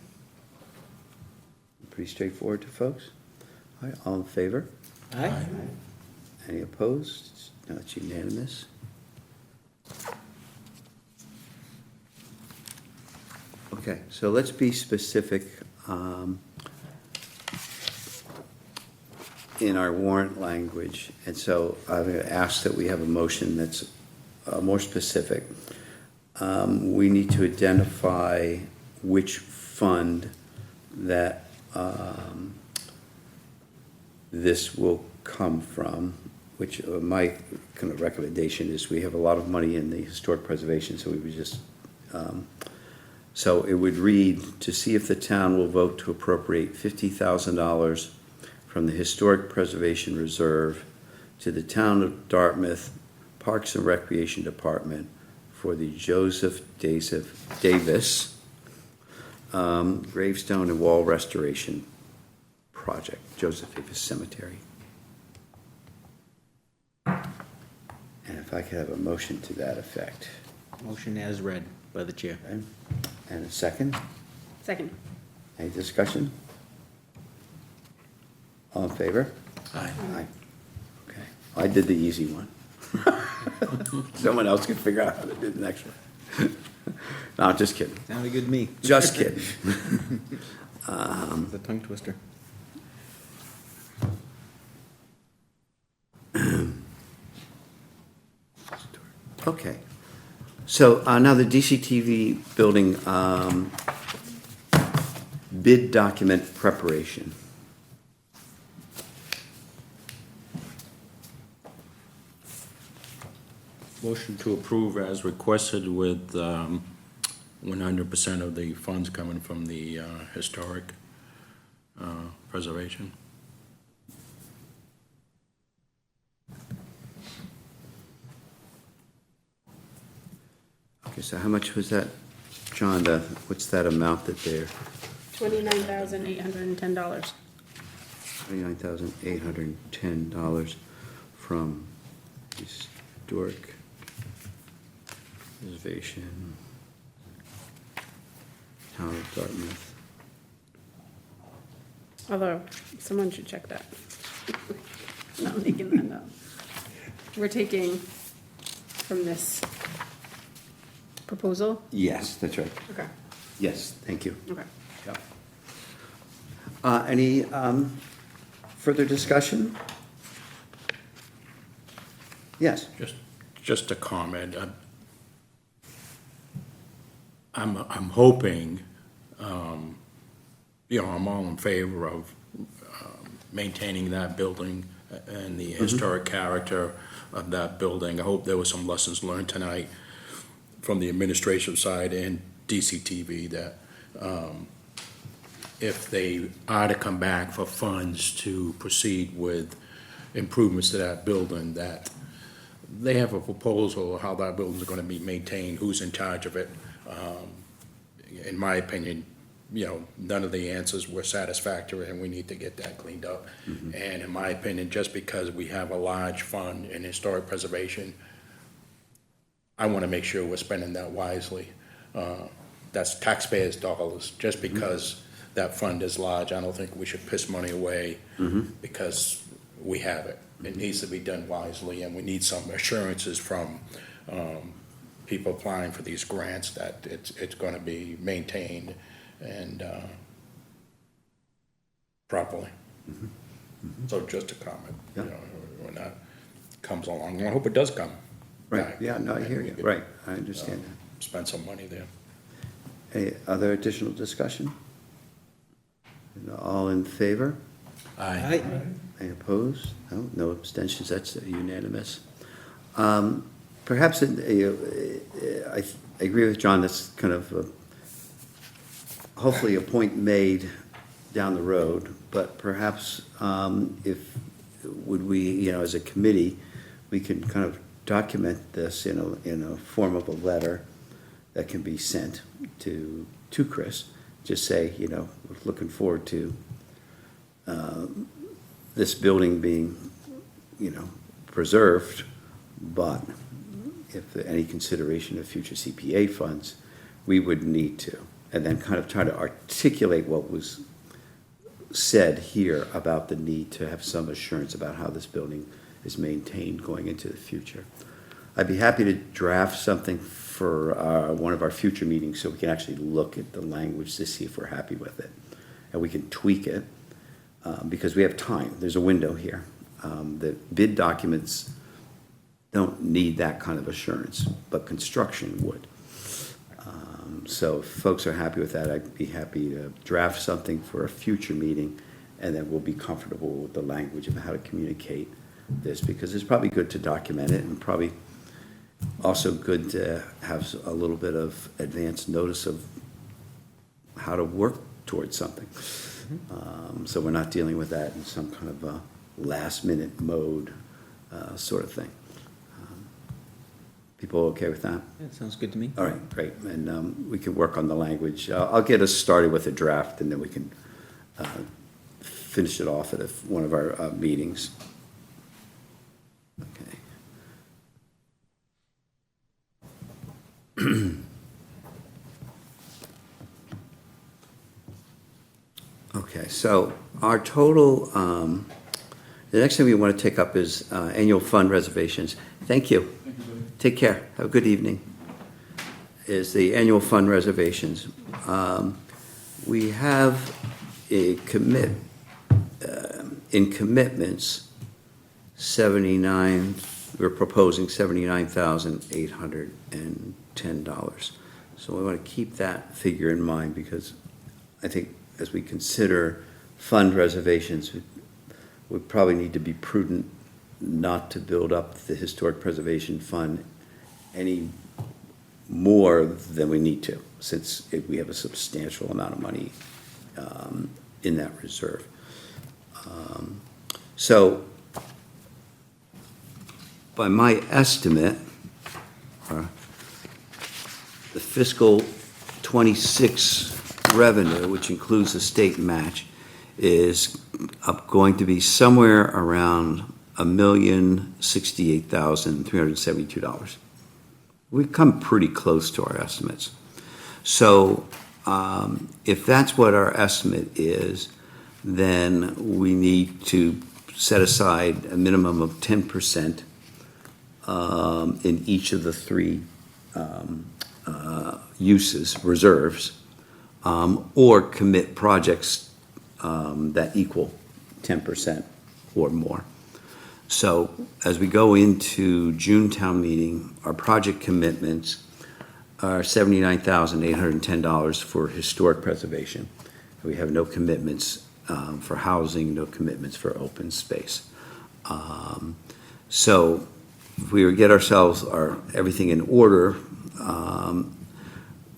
Pretty straightforward to folks. All right, all in favor? Aye. Any opposed? No, it's unanimous. Okay, so let's be specific in our warrant language. And so I'm going to ask that we have a motion that's more specific. We need to identify which fund that this will come from, which my kind of recommendation is we have a lot of money in the historic preservation, so we would just, so it would read, to see if the town will vote to appropriate $50,000 from the Historic Preservation Reserve to the Town of Dartmouth Parks and Recreation Department for the Joseph Davis gravestone and wall restoration project, Joseph Davis Cemetery. And if I could have a motion to that effect. Motion as read by the chair. Okay. And a second? Second. Any discussion? All in favor? Aye. Aye. Okay. I did the easy one. Someone else can figure out how to do the next one. No, just kidding. Sounded good to me. Just kidding. It's a tongue twister. Okay. So now the DCTV building bid document preparation. Motion to approve as requested with 100% of the funds coming from the historic preservation. Okay, so how much was that, John? What's that amount that they're, $29,810. $29,810 from historic preservation, Town of Dartmouth. Although, someone should check that. Not making that up. We're taking from this proposal? Yes, that's right. Okay, Yes, thank you. okay. Yeah. Any further discussion? Yes. Just a comment. I'm hoping, I'm all in favor of maintaining that building and the historic character of that building. I hope there were some lessons learned tonight from the administrative side and DCTV that if they are to come back for funds to proceed with improvements to that building, that they have a proposal of how that building is going to be maintained, who's in charge of it. In my opinion, none of the answers were satisfactory, and we need to get that cleaned up. And in my opinion, just because we have a large fund in historic preservation, I want to make sure we're spending that wisely. That's taxpayers' dollars. Just because that fund is large, I don't think we should piss money away because we have it. It needs to be done wisely, and we need some assurances from people applying for these grants that it's going to be maintained and properly. So just a comment, Yeah. when that comes along. I hope it does come. Right, back. yeah, no, I hear you. And we Right, I understand could, spend some money there. that. Any other additional discussion? All in favor? Aye. Any opposed? No, no abstentions, that's unanimous. Perhaps, I agree with John, that's kind of hopefully a point made down the road, but perhaps would we, as a committee, we can kind of document this in a form of a letter that can be sent to Chris. Just say, we're looking forward to this building being, preserved, but if any consideration of future CPA funds, we would need to. And then kind of try to articulate what was said here about the need to have some assurance about how this building is maintained going into the future. I'd be happy to draft something for one of our future meetings so we can actually look at the language to see if we're happy with it. And we can tweak it because we have time. There's a window here. The bid documents don't need that kind of assurance, but construction would. So if folks are happy with that, I'd be happy to draft something for a future meeting, and then we'll be comfortable with the language of how to communicate this, because it's probably good to document it, and probably also good to have a little bit of advance notice of how to work towards something. So we're not dealing with that in some kind of a last-minute mode sort of thing. People okay with that? Yeah, sounds good to me. All right, great, and we can work on the language. I'll get us started with a draft, and then we can finish it off at one of our meetings. Okay. Okay, so our total, the next thing we want to take up is annual fund reservations. Thank you. Take care. Have a good evening. Is the annual fund reservations. We have in commitments, we're proposing $79,810. So we want to keep that figure in mind, because I think as we consider fund reservations, we probably need to be prudent not to build up the Historic Preservation Fund any more than we need to, since we have a substantial amount of money in that reserve. So by my estimate, the fiscal 26 revenue, which includes the state match, is going to be somewhere around $1,068,372. We've come pretty close to our estimates. So if that's what our estimate is, then we need to set aside a minimum of 10% in each of the three reserves, or commit projects that equal 10% or more. So as we go into June town meeting, our project commitments are $79,810 for historic preservation. We have no commitments for housing, no commitments for open space. So if we get ourselves everything in order,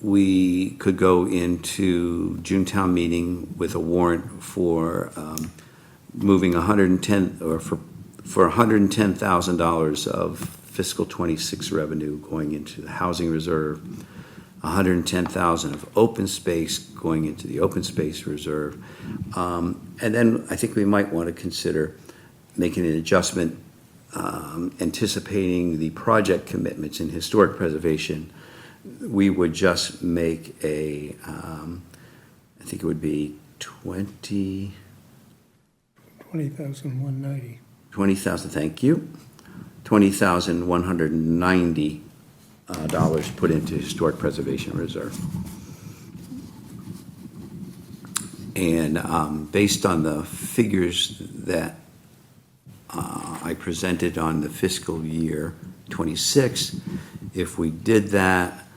we could go into June town meeting with a warrant for moving $110,000 of fiscal 26 revenue going into the housing reserve, $110,000 of open space going into the open space reserve, and then I think we might want to consider making an adjustment, anticipating the project commitments in historic preservation. We would just make I think it would be $20,190. $20,000, thank you. $20,190 put into historic preservation reserve. And based on the figures that I presented on the fiscal year 26, if we did that,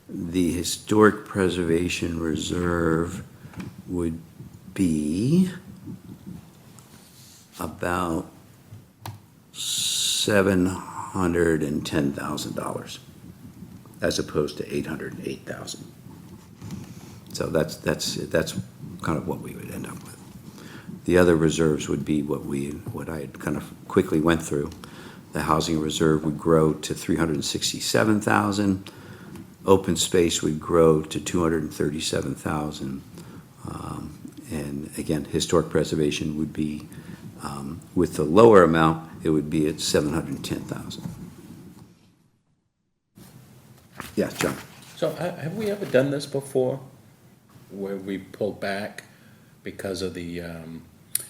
the historic preservation reserve would be about $710,000 as opposed to $808,000. So that's kind of what we would end up with. The other reserves would be what I had kind of quickly went through. The housing reserve would grow to $367,000. Open space would grow to $237,000. And again, historic preservation would be, with the lower amount, it would be at $710,000. Yeah, John. So have we ever done this before, where we pulled back because of the,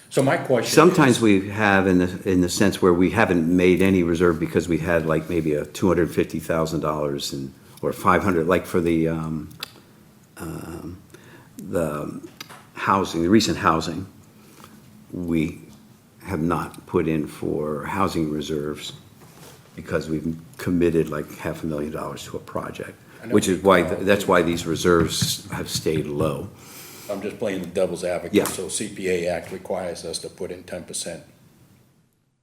so my question. Sometimes we have in the sense where we haven't made any reserve because we had like maybe a $250,000 and, or 500, like for the housing, the recent housing, we have not put in for housing reserves because we've committed like $500,000 to a project, which is why, that's why these reserves have stayed low. I'm just playing the devil's advocate. Yeah. So CPA Act requires us to put in 10%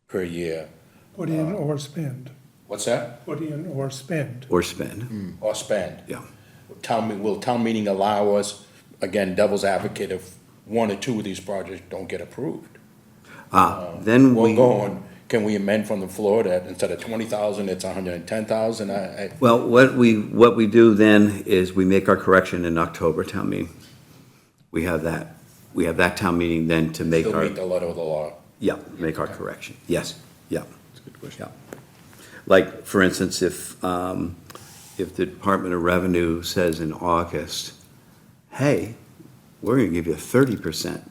per year. Put in or spend, What's that? put in or spend. Or spend, Or spend. yeah. Will town meeting allow us, again, devil's advocate, if one or two of these projects don't get approved? Then We'll we, go on, can we amend from the floor that instead of 20,000, it's 110,000? well, what we do then is we make our correction in October town meeting. We have that town meeting then to make Still our, meet the letter of the law. yeah, make our correction. Yes, yeah. That's a good question. Like, for instance, if the Department of Revenue says in August, hey, we're gonna give you 30%,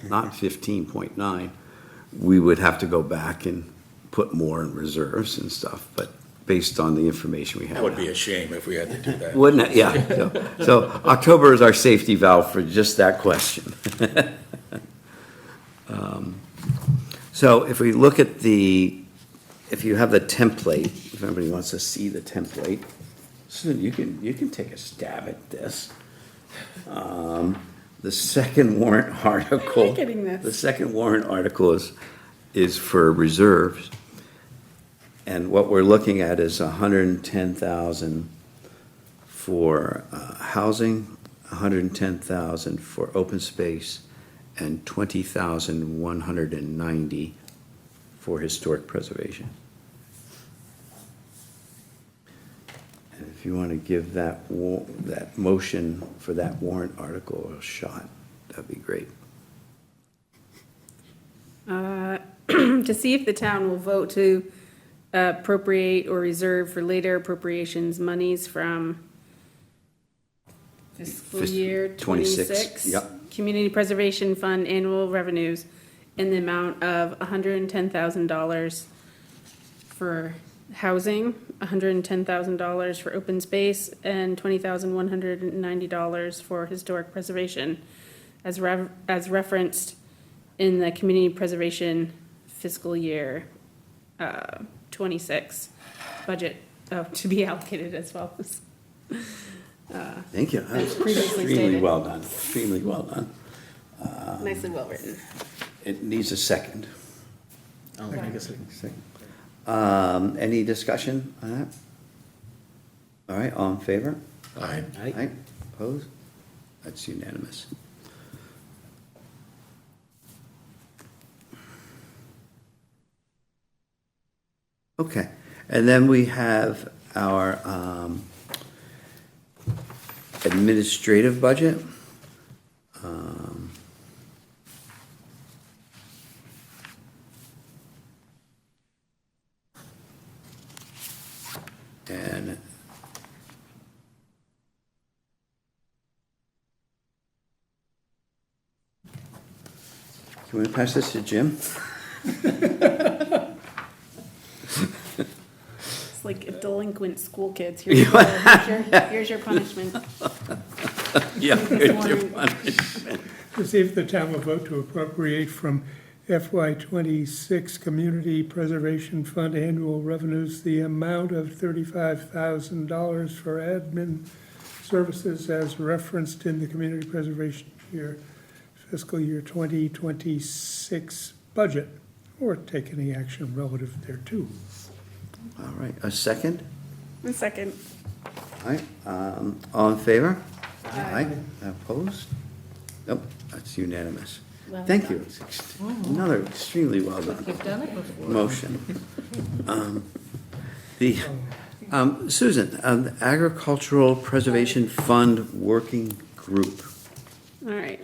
not 15.9, we would have to go back and put more in reserves and stuff, but based on the information we have That would now. be a shame if we had to do that. Wouldn't it? Yeah. So October is our safety valve for just that question. So if we look at if you have the template, if anybody wants to see the template, so you can take a stab at this. The second warrant article. getting this. The second warrant article is for reserves. And what we're looking at is 110,000 for housing, 110,000 for open space, and 20,190 for historic preservation. And if you want to give that motion for that warrant article a shot, that'd be great. To see if the town will vote to appropriate or reserve for later appropriations monies from fiscal year 26, 26. yep. Community Preservation Fund annual revenues in the amount of $110,000 for housing, $110,000 for open space, and $20,190 for historic preservation, as referenced in the Community Preservation fiscal year 26 budget, to be allocated as well. Thank you. That was Previously extremely stated. well done, extremely well done. Nicely well written. It needs a second. Oh, I guess I- Second. Any discussion on that? All right, all in favor? Aye. Aye. Opposed? That's unanimous. Okay, and then we have our administrative budget. And can we pass this to Jim? It's like delinquent school kids. Here's your punishment. Yeah. To see if the town will vote to appropriate from FY '26 Community Preservation Fund annual revenues the amount of $35,000 for admin services as referenced in the Community Preservation fiscal year 2026 budget or take any action relative thereto. All right, a second? A second. All right, all in favor? Aye. Opposed? Nope, that's unanimous. Thank you. It's another extremely well done You've done it before. motion. The, Susan, the Agricultural Preservation Fund Working Group. All right.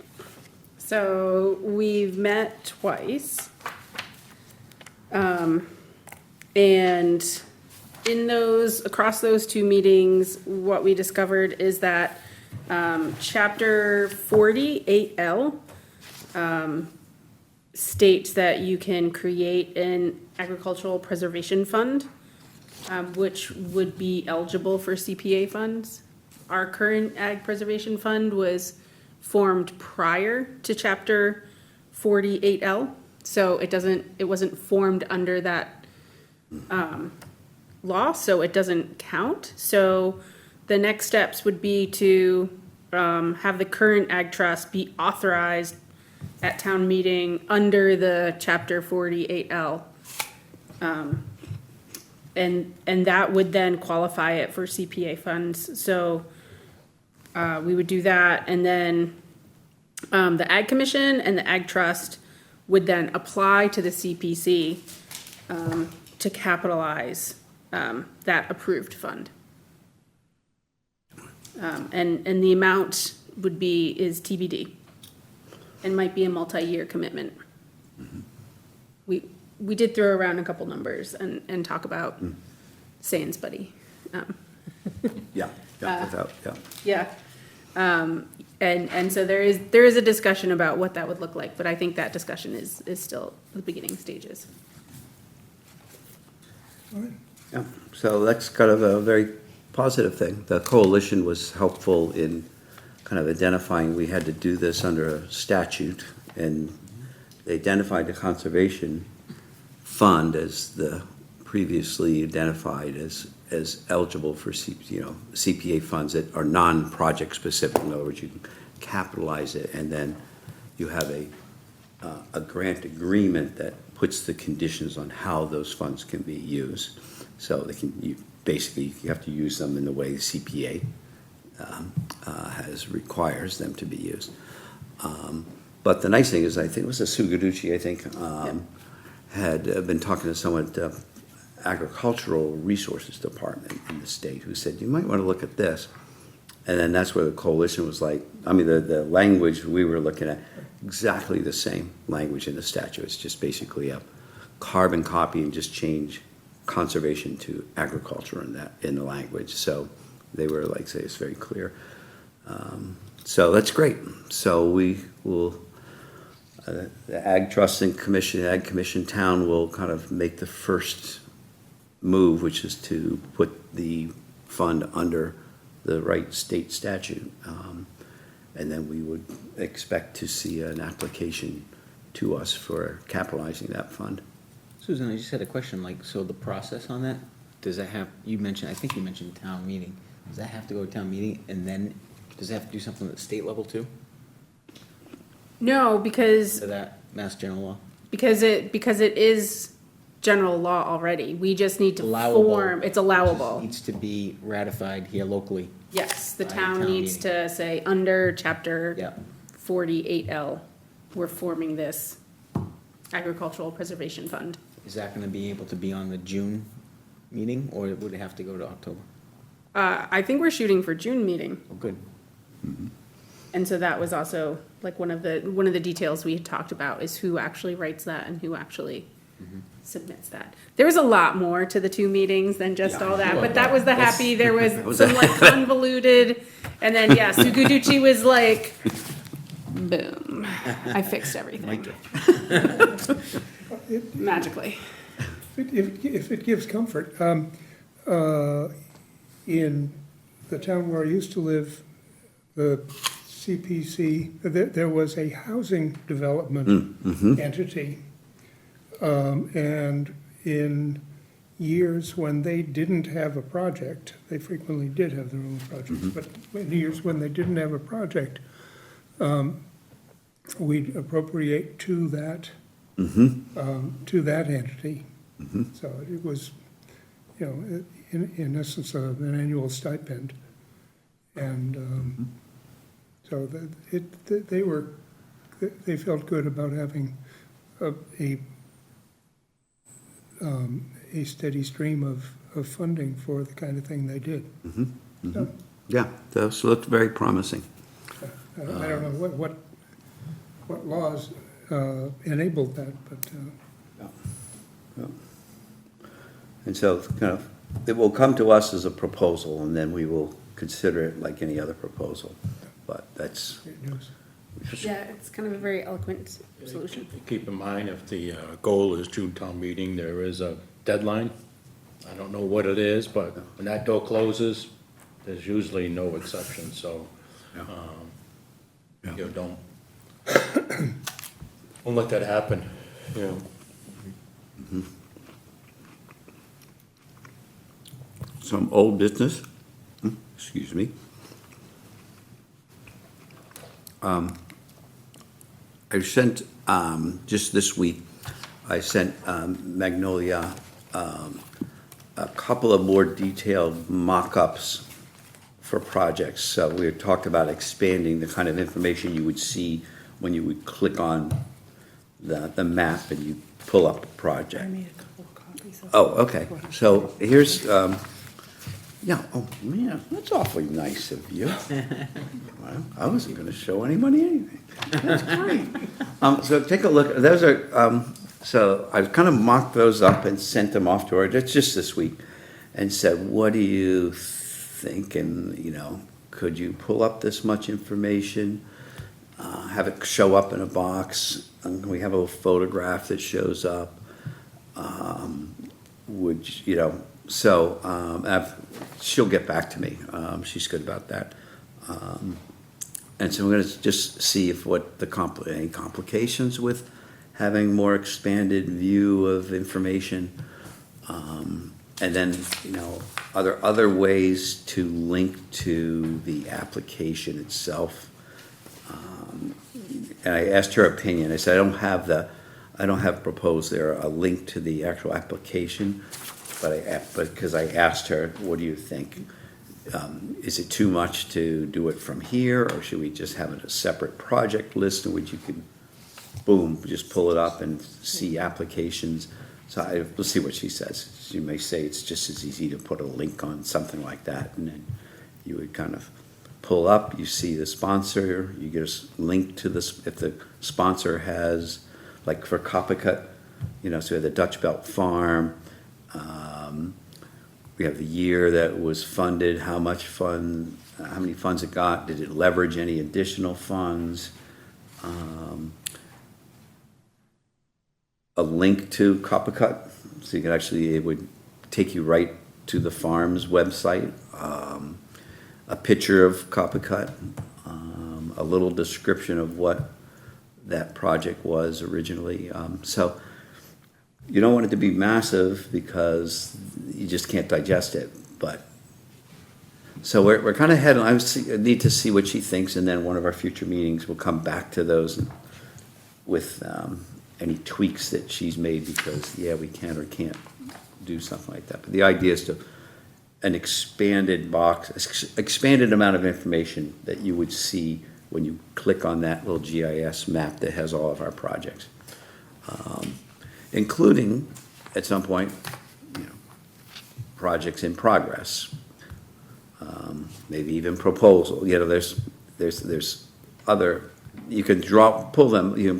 So we've met twice. And in those, across those two meetings, what we discovered is that chapter 48L states that you can create an agricultural preservation fund, which would be eligible for CPA funds. Our current ag preservation fund was formed prior to chapter 48L, so it wasn't formed under that law, so it doesn't count. So the next steps would be to have the current ag trust be authorized at town meeting under the chapter 48L. And that would then qualify it for CPA funds. So we would do that, and then the Ag Commission and the Ag Trust would then apply to the CPC to capitalize that approved fund. And the amount is TBD, and might be a multi-year commitment. We did throw around a couple numbers and talk about Sainsbury. Yeah, without, Yeah. And so there is a discussion about what that would look like, but I think that discussion is still the beginning stages. yeah. So that's kind of a very positive thing. The coalition was helpful in kind of identifying, we had to do this under a statute, and they identified the conservation fund as the previously identified as eligible for CPA funds that are non-project specific. In other words, you can capitalize it, and then you have a grant agreement that puts the conditions on how those funds can be used. So they can, you have to use them in the way the CPA requires them to be used. But the nice thing is, I think it was a Sugaducci, had been talking to someone at the Agricultural Resources Department in the state who said, you might want to look at this. And then that's where the coalition was like, the language we were looking at, exactly the same language in the statute. It's just basically a carbon copy and just change conservation to agriculture in the language. So they were like, say, it's very clear. So that's great. So we will, the Ag Trust and Commission, Ag Commission Town will kind of make the first move, which is to put the fund under the right state statute. And then we would expect to see an application to us for capitalizing that fund. Susan, I just had a question, so the process on that, does that have, I think you mentioned town meeting. Does that have to go to town meeting, and then, does it have to do something at the state level too? No, because To that Mass General Law? it is general law already. We just need to Allowable. form, it's allowable. Needs to be ratified here locally. Yes, the By town town needs meeting. to say, under chapter Yeah. 48L, we're forming this agricultural preservation fund. Is that gonna be able to be on the June meeting, or would it have to go to October? I think we're shooting for June meeting. Oh, good. And so that was also like one of the details we had talked about is who actually writes that and who actually submits that. There was a lot more to the two meetings than just all that, but that was the happy, there was some like convoluted, and then, yeah, Sugaducci was like, boom, I fixed everything. Magically. If it gives comfort, in the town where I used to live, the CPC, there was a housing development entity. And in years when they didn't have a project, they frequently did have their own projects, but in years when they didn't have a project, we'd appropriate to that to that entity. So it was, you know, in essence, an annual stipend. And so they felt good about having a steady stream of funding for the kind of thing they did. So, Yeah, those looked very promising. I don't know what laws enabled that, but And so kind of, it will come to us as a proposal, and then we will consider it like any other proposal. But that's, great news. Yeah, it's kind of a very eloquent solution. Keep in mind, if the goal is June town meeting, there is a deadline. I don't know what it is, but when that door closes, there's usually no exception, so, you know, don't let that happen, you know. some old business, excuse me. I sent, just this week, I sent Magnolia a couple of more detailed mock-ups for projects. So we had talked about expanding the kind of information you would see when you would click on the map and you pull up a project. I made a couple of copies of. Oh, okay. So here's, yeah, oh, man, that's awfully nice of you. Well, I wasn't gonna show anybody anything. That's great. So take a look, those are, so I kind of mocked those up and sent them off to her, that's just this week, and said, what do you think? And, you know, could you pull up this much information? Have it show up in a box? We have a photograph that shows up. Would, you know, so, she'll get back to me. She's good about that. And so we're gonna just see if what the any complications with having more expanded view of information. And then, you know, are there other ways to link to the application itself? And I asked her opinion. I said, I don't have proposed there a link to the actual application, but because I asked her, what do you think? Is it too much to do it from here, or should we just have a separate project list in which you can, boom, just pull it up and see applications? So we'll see what she says. She may say it's just as easy to put a link on something like that, and then you would kind of pull up, you see the sponsor, you get a link to this, if the sponsor has, like for Coppicut, you know, so we have the Dutch Belt Farm, we have the year that was funded, how much fund, how many funds it got, did it leverage any additional funds? A link to Coppicut, so you can actually, it would take you right to the farm's website. A picture of Coppicut, a little description of what that project was originally. So you don't want it to be massive because you just can't digest it, but. So we're kind of heading, I need to see what she thinks, and then one of our future meetings will come back to those with any tweaks that she's made, because, yeah, we can or can't do something like that. But the idea is to, an expanded box, expanded amount of information that you would see when you click on that little GIS map that has all of our projects. Including, at some point, you know, projects in progress. Maybe even proposal, you know, there's other, you can pull them, you know,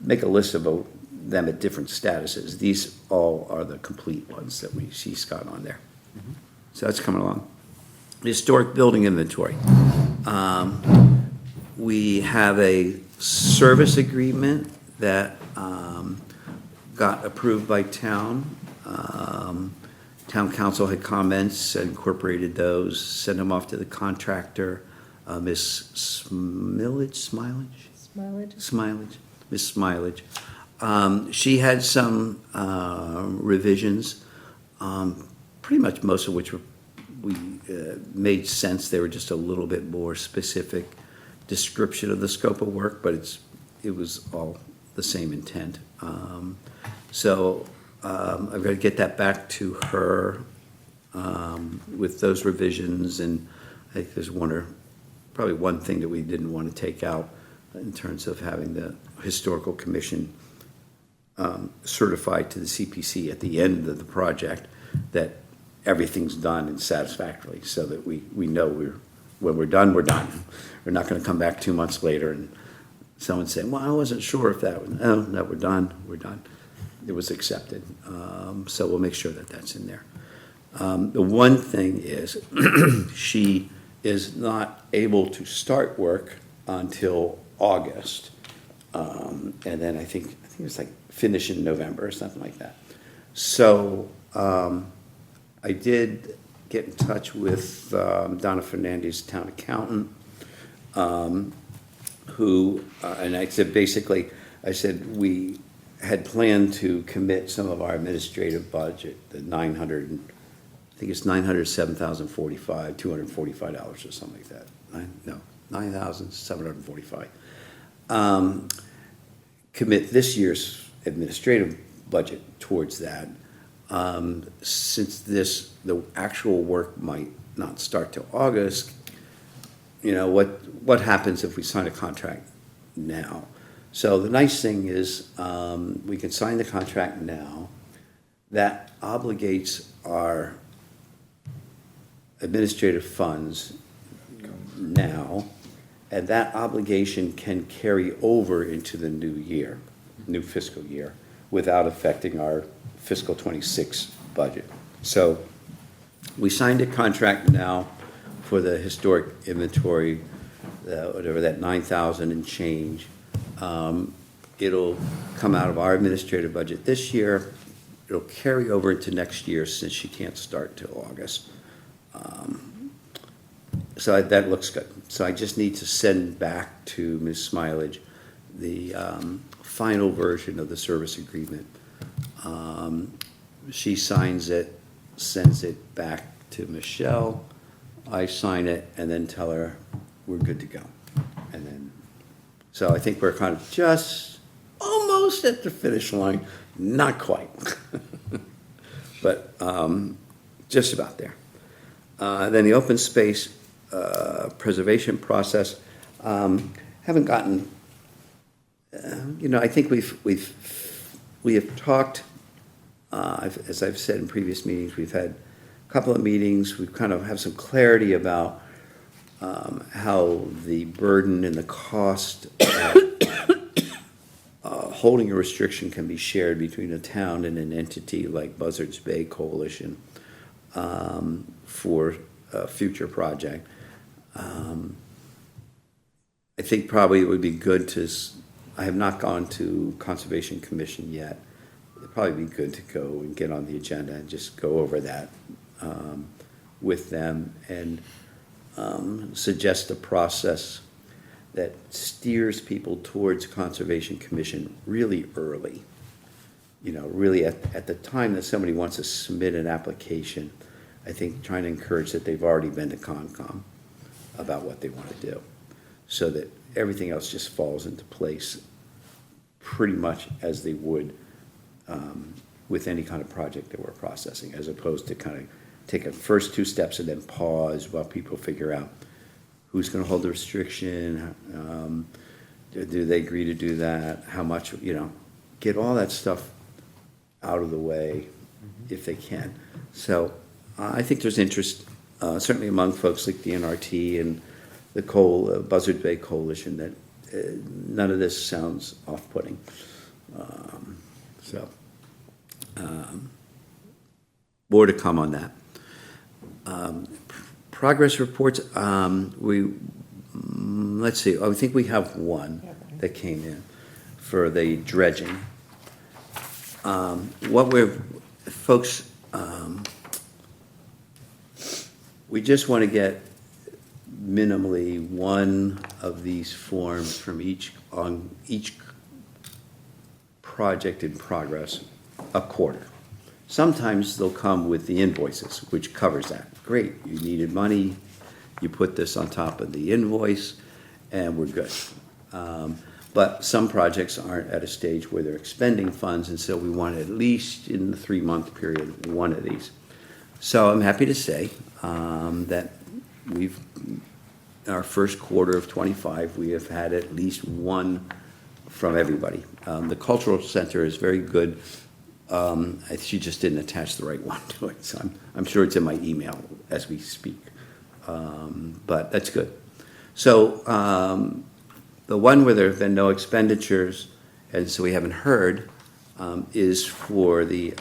make a list of them at different statuses. These all are the complete ones that she's got on there. So that's coming along. Historic building inventory. We have a service agreement that got approved by town. Town council had comments, incorporated those, sent them off to the contractor, Miss Smilage. Miss Smilage. She had some revisions, pretty much most of which made sense. They were just a little bit more specific description of the scope of work, but it was all the same intent. So I've got to get that back to her with those revisions, and I think there's probably one thing that we didn't want to take out in terms of having the Historical Commission certified to the CPC at the end of the project that everything's done and satisfactorily, so that we know when we're done, we're done. We're not gonna come back 2 months later and someone saying, well, I wasn't sure if that, no, we're done, we're done. It was accepted, so we'll make sure that that's in there. The one thing is, she is not able to start work until August. And then I think it's like finish in November or something like that. So I did get in touch with Donna Fernandez, town accountant, who, and I said, basically, I said, we had planned to commit some of our administrative budget, the I think it's $907,045, $245 or something like that. $9,745. Commit this year's administrative budget towards that. Since the actual work might not start till August, what happens if we sign a contract now? So the nice thing is, we can sign the contract now. That obligates our administrative funds now, and that obligation can carry over into the new fiscal year, without affecting our fiscal '26 budget. So we signed a contract now for the historic inventory, whatever that 9,000 and change. It'll come out of our administrative budget this year. It'll carry over into next year since she can't start till August. So that looks good. So I just need to send back to Ms. Smilage the final version of the service agreement. She signs it, sends it back to Michelle. I sign it and then tell her we're good to go. And then, so I think we're kind of just almost at the finish line, not quite. But just about there. Then the open space preservation process, haven't gotten, I think we have talked, as I've said in previous meetings, we've had a couple of meetings, we've kind of have some clarity about how the burden and the cost of holding a restriction can be shared between a town and an entity like Buzzards Bay Coalition for a future project. I think probably it would be good to, I have not gone to Conservation Commission yet. It'd probably be good to go and get on the agenda and just go over that with them and suggest a process that steers people towards Conservation Commission really early. Really at the time that somebody wants to submit an application, I think trying to encourage that they've already been to Concom about what they want to do, so that everything else just falls into place pretty much as they would with any kind of project that we're processing, as opposed to kind of take a first 2 steps and then pause while people figure out who's going to hold the restriction, do they agree to do that, how much, get all that stuff out of the way if they can. So I think there's interest, certainly among folks like the NRT and the Buzzard Bay Coalition, that none of this sounds off-putting. More to come on that. Progress reports, let's see, I think we have one that came in for the dredging. We just want to get minimally one of these forms from each project in progress a quarter. Sometimes they'll come with the invoices, which covers that. Great, you needed money, you put this on top of the invoice, and we're good. But some projects aren't at a stage where they're expending funds, and so we want at least in the 3-month period, one of these. So I'm happy to say that our first quarter of '25, we have had at least one from everybody. The cultural center is very good. She just didn't attach the right one to it, so I'm sure it's in my email as we speak. But that's good. So the one where there have been no expenditures, and so we haven't heard, is for the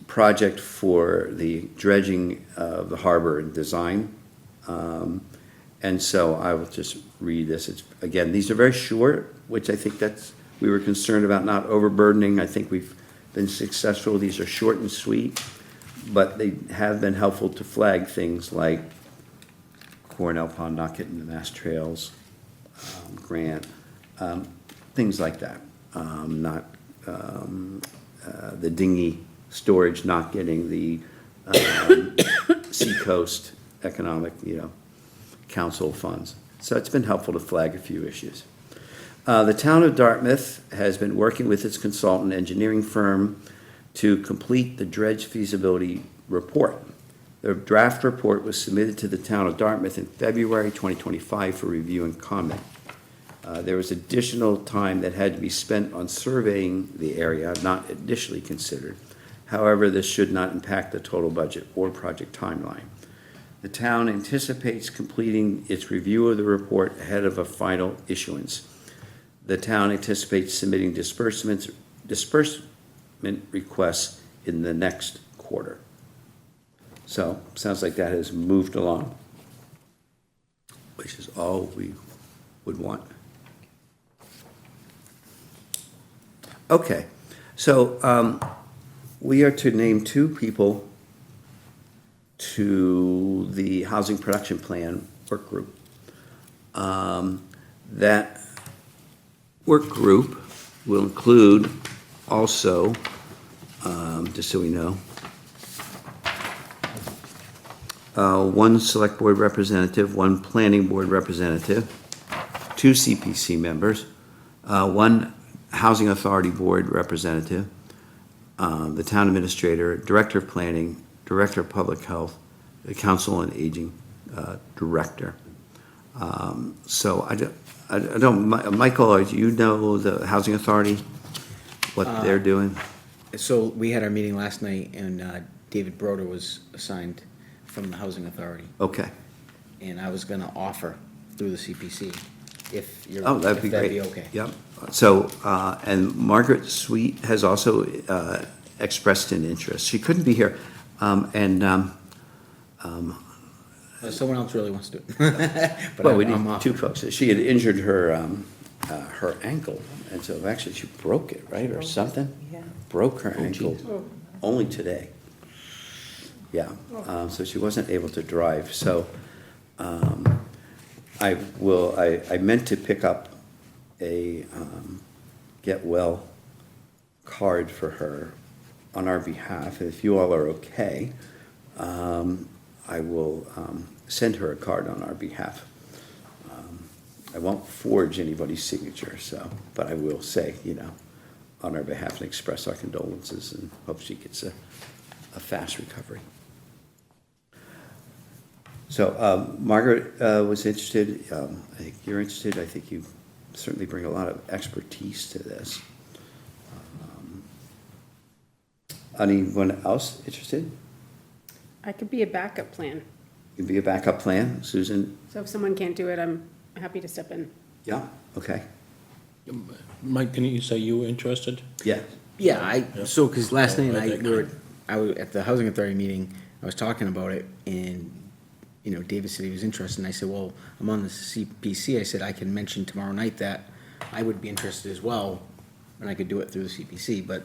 project for the dredging of the harbor and design. And so I will just read this. It's, again, these are very short, which I think we were concerned about not overburdening. I think we've been successful. These are short and sweet, but they have been helpful to flag things like Cornell Pond not getting the Mass Trails grant, things like that. The dinghy storage not getting the Seacoast Economic, Council funds. So it's been helpful to flag a few issues. The town of Dartmouth has been working with its consultant engineering firm to complete the dredge feasibility report. The draft report was submitted to the town of Dartmouth in February 2025 for review and comment. There was additional time that had to be spent on surveying the area, not initially considered. However, this should not impact the total budget or project timeline. The town anticipates completing its review of the report ahead of a final issuance. The town anticipates submitting disbursement requests in the next quarter. So, sounds like that has moved along, which is all we would want. Okay, so we are to name 2 people to the Housing Production Plan Work Group. That work group will include also, just so we know, 1 select board representative, 1 planning board representative, 2 CPC members, 1 housing authority board representative, the town administrator, director of planning, director of public health, the council on aging director. So I don't, Michael, do you know the housing authority, what they're doing? So we had our meeting last night, and David Broder was assigned from the Housing Authority. Okay. And I was gonna offer through the CPC, if you're, Oh, that'd if be that'd great. be okay. Yep. So, and Margaret Sweet has also expressed an interest. She couldn't be here. Someone else really wants to do it. But Well, we I'm need off. 2 folks. She had injured her ankle, and so actually she broke it, right, or something? Yeah. Broke her ankle only today. Yeah, so she wasn't able to drive. So I meant to pick up a get well card for her on our behalf. If you all are okay, I will send her a card on our behalf. I won't forge anybody's signature, but I will say, on our behalf and express our condolences and hope she gets a fast recovery. So Margaret was interested. I think you're interested. I think you certainly bring a lot of expertise to this. Anyone else interested? I could be a backup plan. You'd be a backup plan, Susan? So if someone can't do it, I'm happy to step in. Yeah, okay. Mike, didn't you say you were interested? Yeah. Yeah, so, because last night, Okay. I was at the Housing Authority meeting, I was talking about it, and, David said he was interested, and I said, well, I'm on the CPC, I said, I can mention tomorrow night that I would be interested as well, and I could do it through the CPC, but,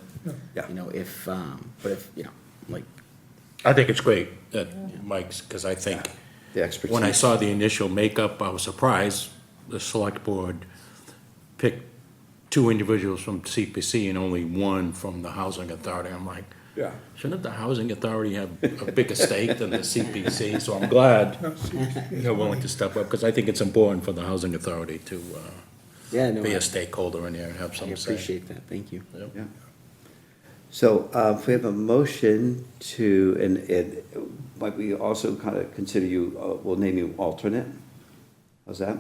Yeah. like, I think it's great that Mike's, because I think The expertise. when I saw the initial makeup, I was surprised the select board picked 2 individuals from CPC and only 1 from the housing authority. I'm like, Yeah. Shouldn't the housing authority have a bigger stake than the CPC? So I'm glad No, CPC. you're willing to step up, because I think it's important for the housing authority to Yeah, no, be I a stakeholder in there and have I some say. appreciate that, thank you. Yep. Yeah. So if we have a motion to, and might we also kind of consider you, we'll name you alternate? How's that?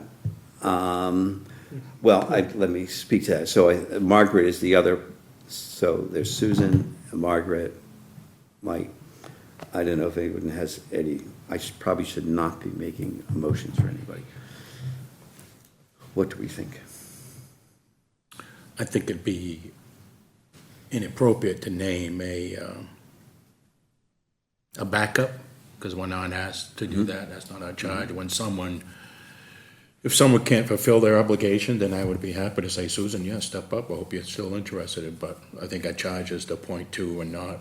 Well, let me speak to that. So Margaret is the other, so there's Susan, Margaret, Mike. I don't know if anyone has any, probably should not be making motions for anybody. What do we think? I think it'd be inappropriate to name a backup, because we're not asked to do that, that's not our charge. If someone can't fulfill their obligation, then I would be happy to say, Susan, yeah, step up, I hope you're still interested, but I think our charge is to appoint two and not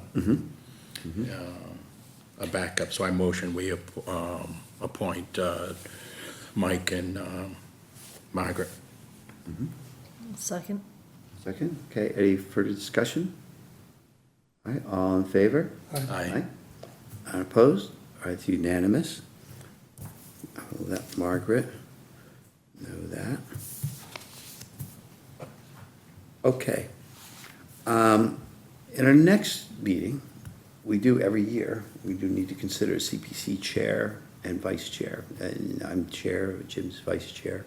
a backup, so I motion we appoint Mike and Margaret. Second? Second, okay, any further discussion? All right, all in favor? Aye. Unopposed? All right, it's unanimous. I'll let Margaret know that. Okay. In our next meeting, we do every year, we do need to consider a CPC chair and vice chair. And I'm chair, Jim's vice chair.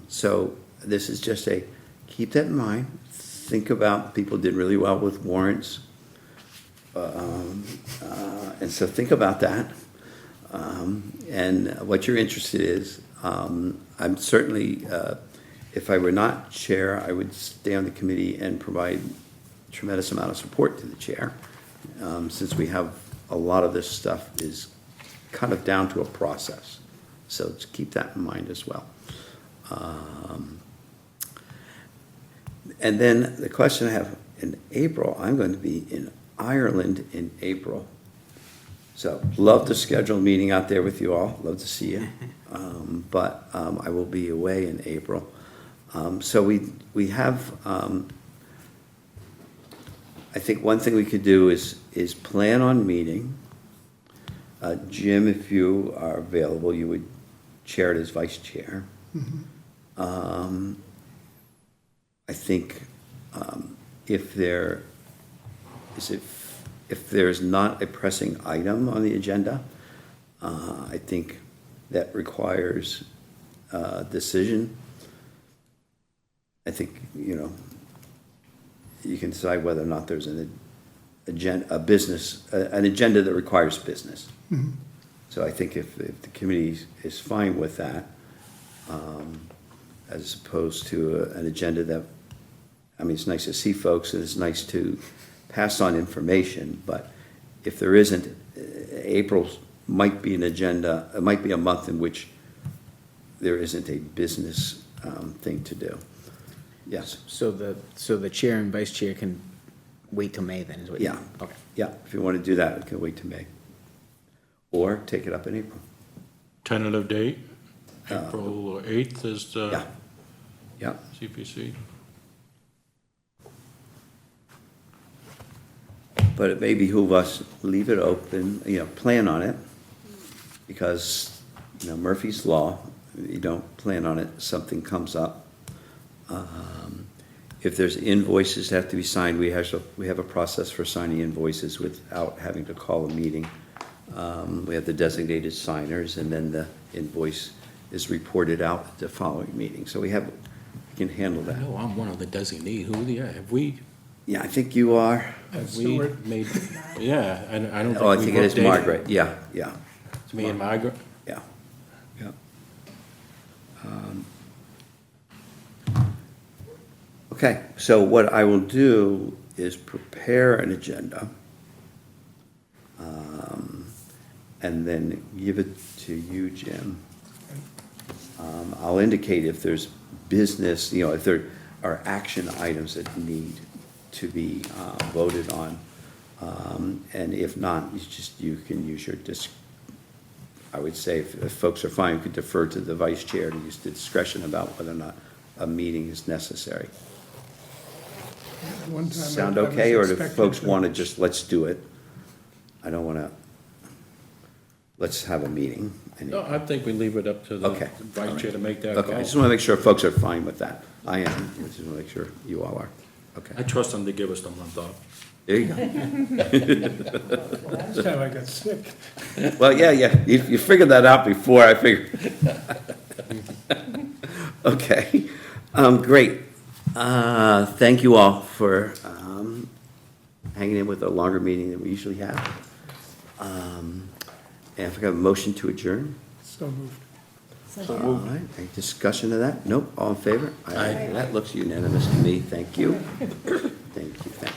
So this is just keep that in mind. Think about, people did really well with warrants. And so think about that. And what you're interested is, I'm certainly, if I were not chair, I would stay on the committee and provide tremendous amount of support to the chair. Since we have, a lot of this stuff is kind of down to a process. So just keep that in mind as well. And then the question I have, in April, I'm going to be in Ireland in April. So love to schedule a meeting out there with you all, love to see you. But I will be away in April. So we have, I think one thing we could do is plan on meeting. Jim, if you are available, you would chair it as vice chair. I think if there's not a pressing item on the agenda, I think that requires a decision. I think, you can decide whether or not there's an agenda that requires business. So I think if the committee is fine with that, as opposed to an agenda that, it's nice to see folks and it's nice to pass on information, but if there isn't, April might be an agenda, it might be a month in which there isn't a business thing to do. Yes. So the chair and vice chair can wait till May then, is what you Yeah. mean? Okay. Yeah, if you want to do that, we can wait till May. Or take it up in April. Tentative date, April 8th is the Yeah. Yeah. CPC. But it may behoove us, leave it open, plan on it, because, Murphy's Law, you don't plan on it, something comes up. If there's invoices that have to be signed, we have a process for signing invoices without having to call a meeting. We have the designated signers, and then the invoice is reported out at the following meeting. So we can handle that. No, I'm one of the designees. Have we Yeah, I think you are. made, yeah, I don't think Oh, I we've think it is updated. Margaret, yeah. It's me and Margaret? Yeah. Okay, so what I will do is prepare an agenda, and then give it to you, Jim. I'll indicate if there's business, if there are action items that need to be voted on. And if not, you can use your I would say if folks are fine, you could defer to the vice chair to use the discretion about whether or not a meeting is necessary. One time I sound was okay, or do expected folks to- want to just, let's do it? I don't want to, let's have a meeting. No, I think we leave it up to the Okay. vice chair to make that Okay, I call. just want to make sure folks are fine with that. I am, I just want to make sure you all are. I Okay, trust them to give us the month off. there you go. Last time I got sick. Well, yeah, you figured that out before, I figured. Okay, great. Thank you all for hanging in with a longer meeting than we usually have. And if I have a motion to adjourn? So moved. All right, any discussion of that? Nope, all in favor? Aye. That looks unanimous to me, thank you. Thank you, thank you.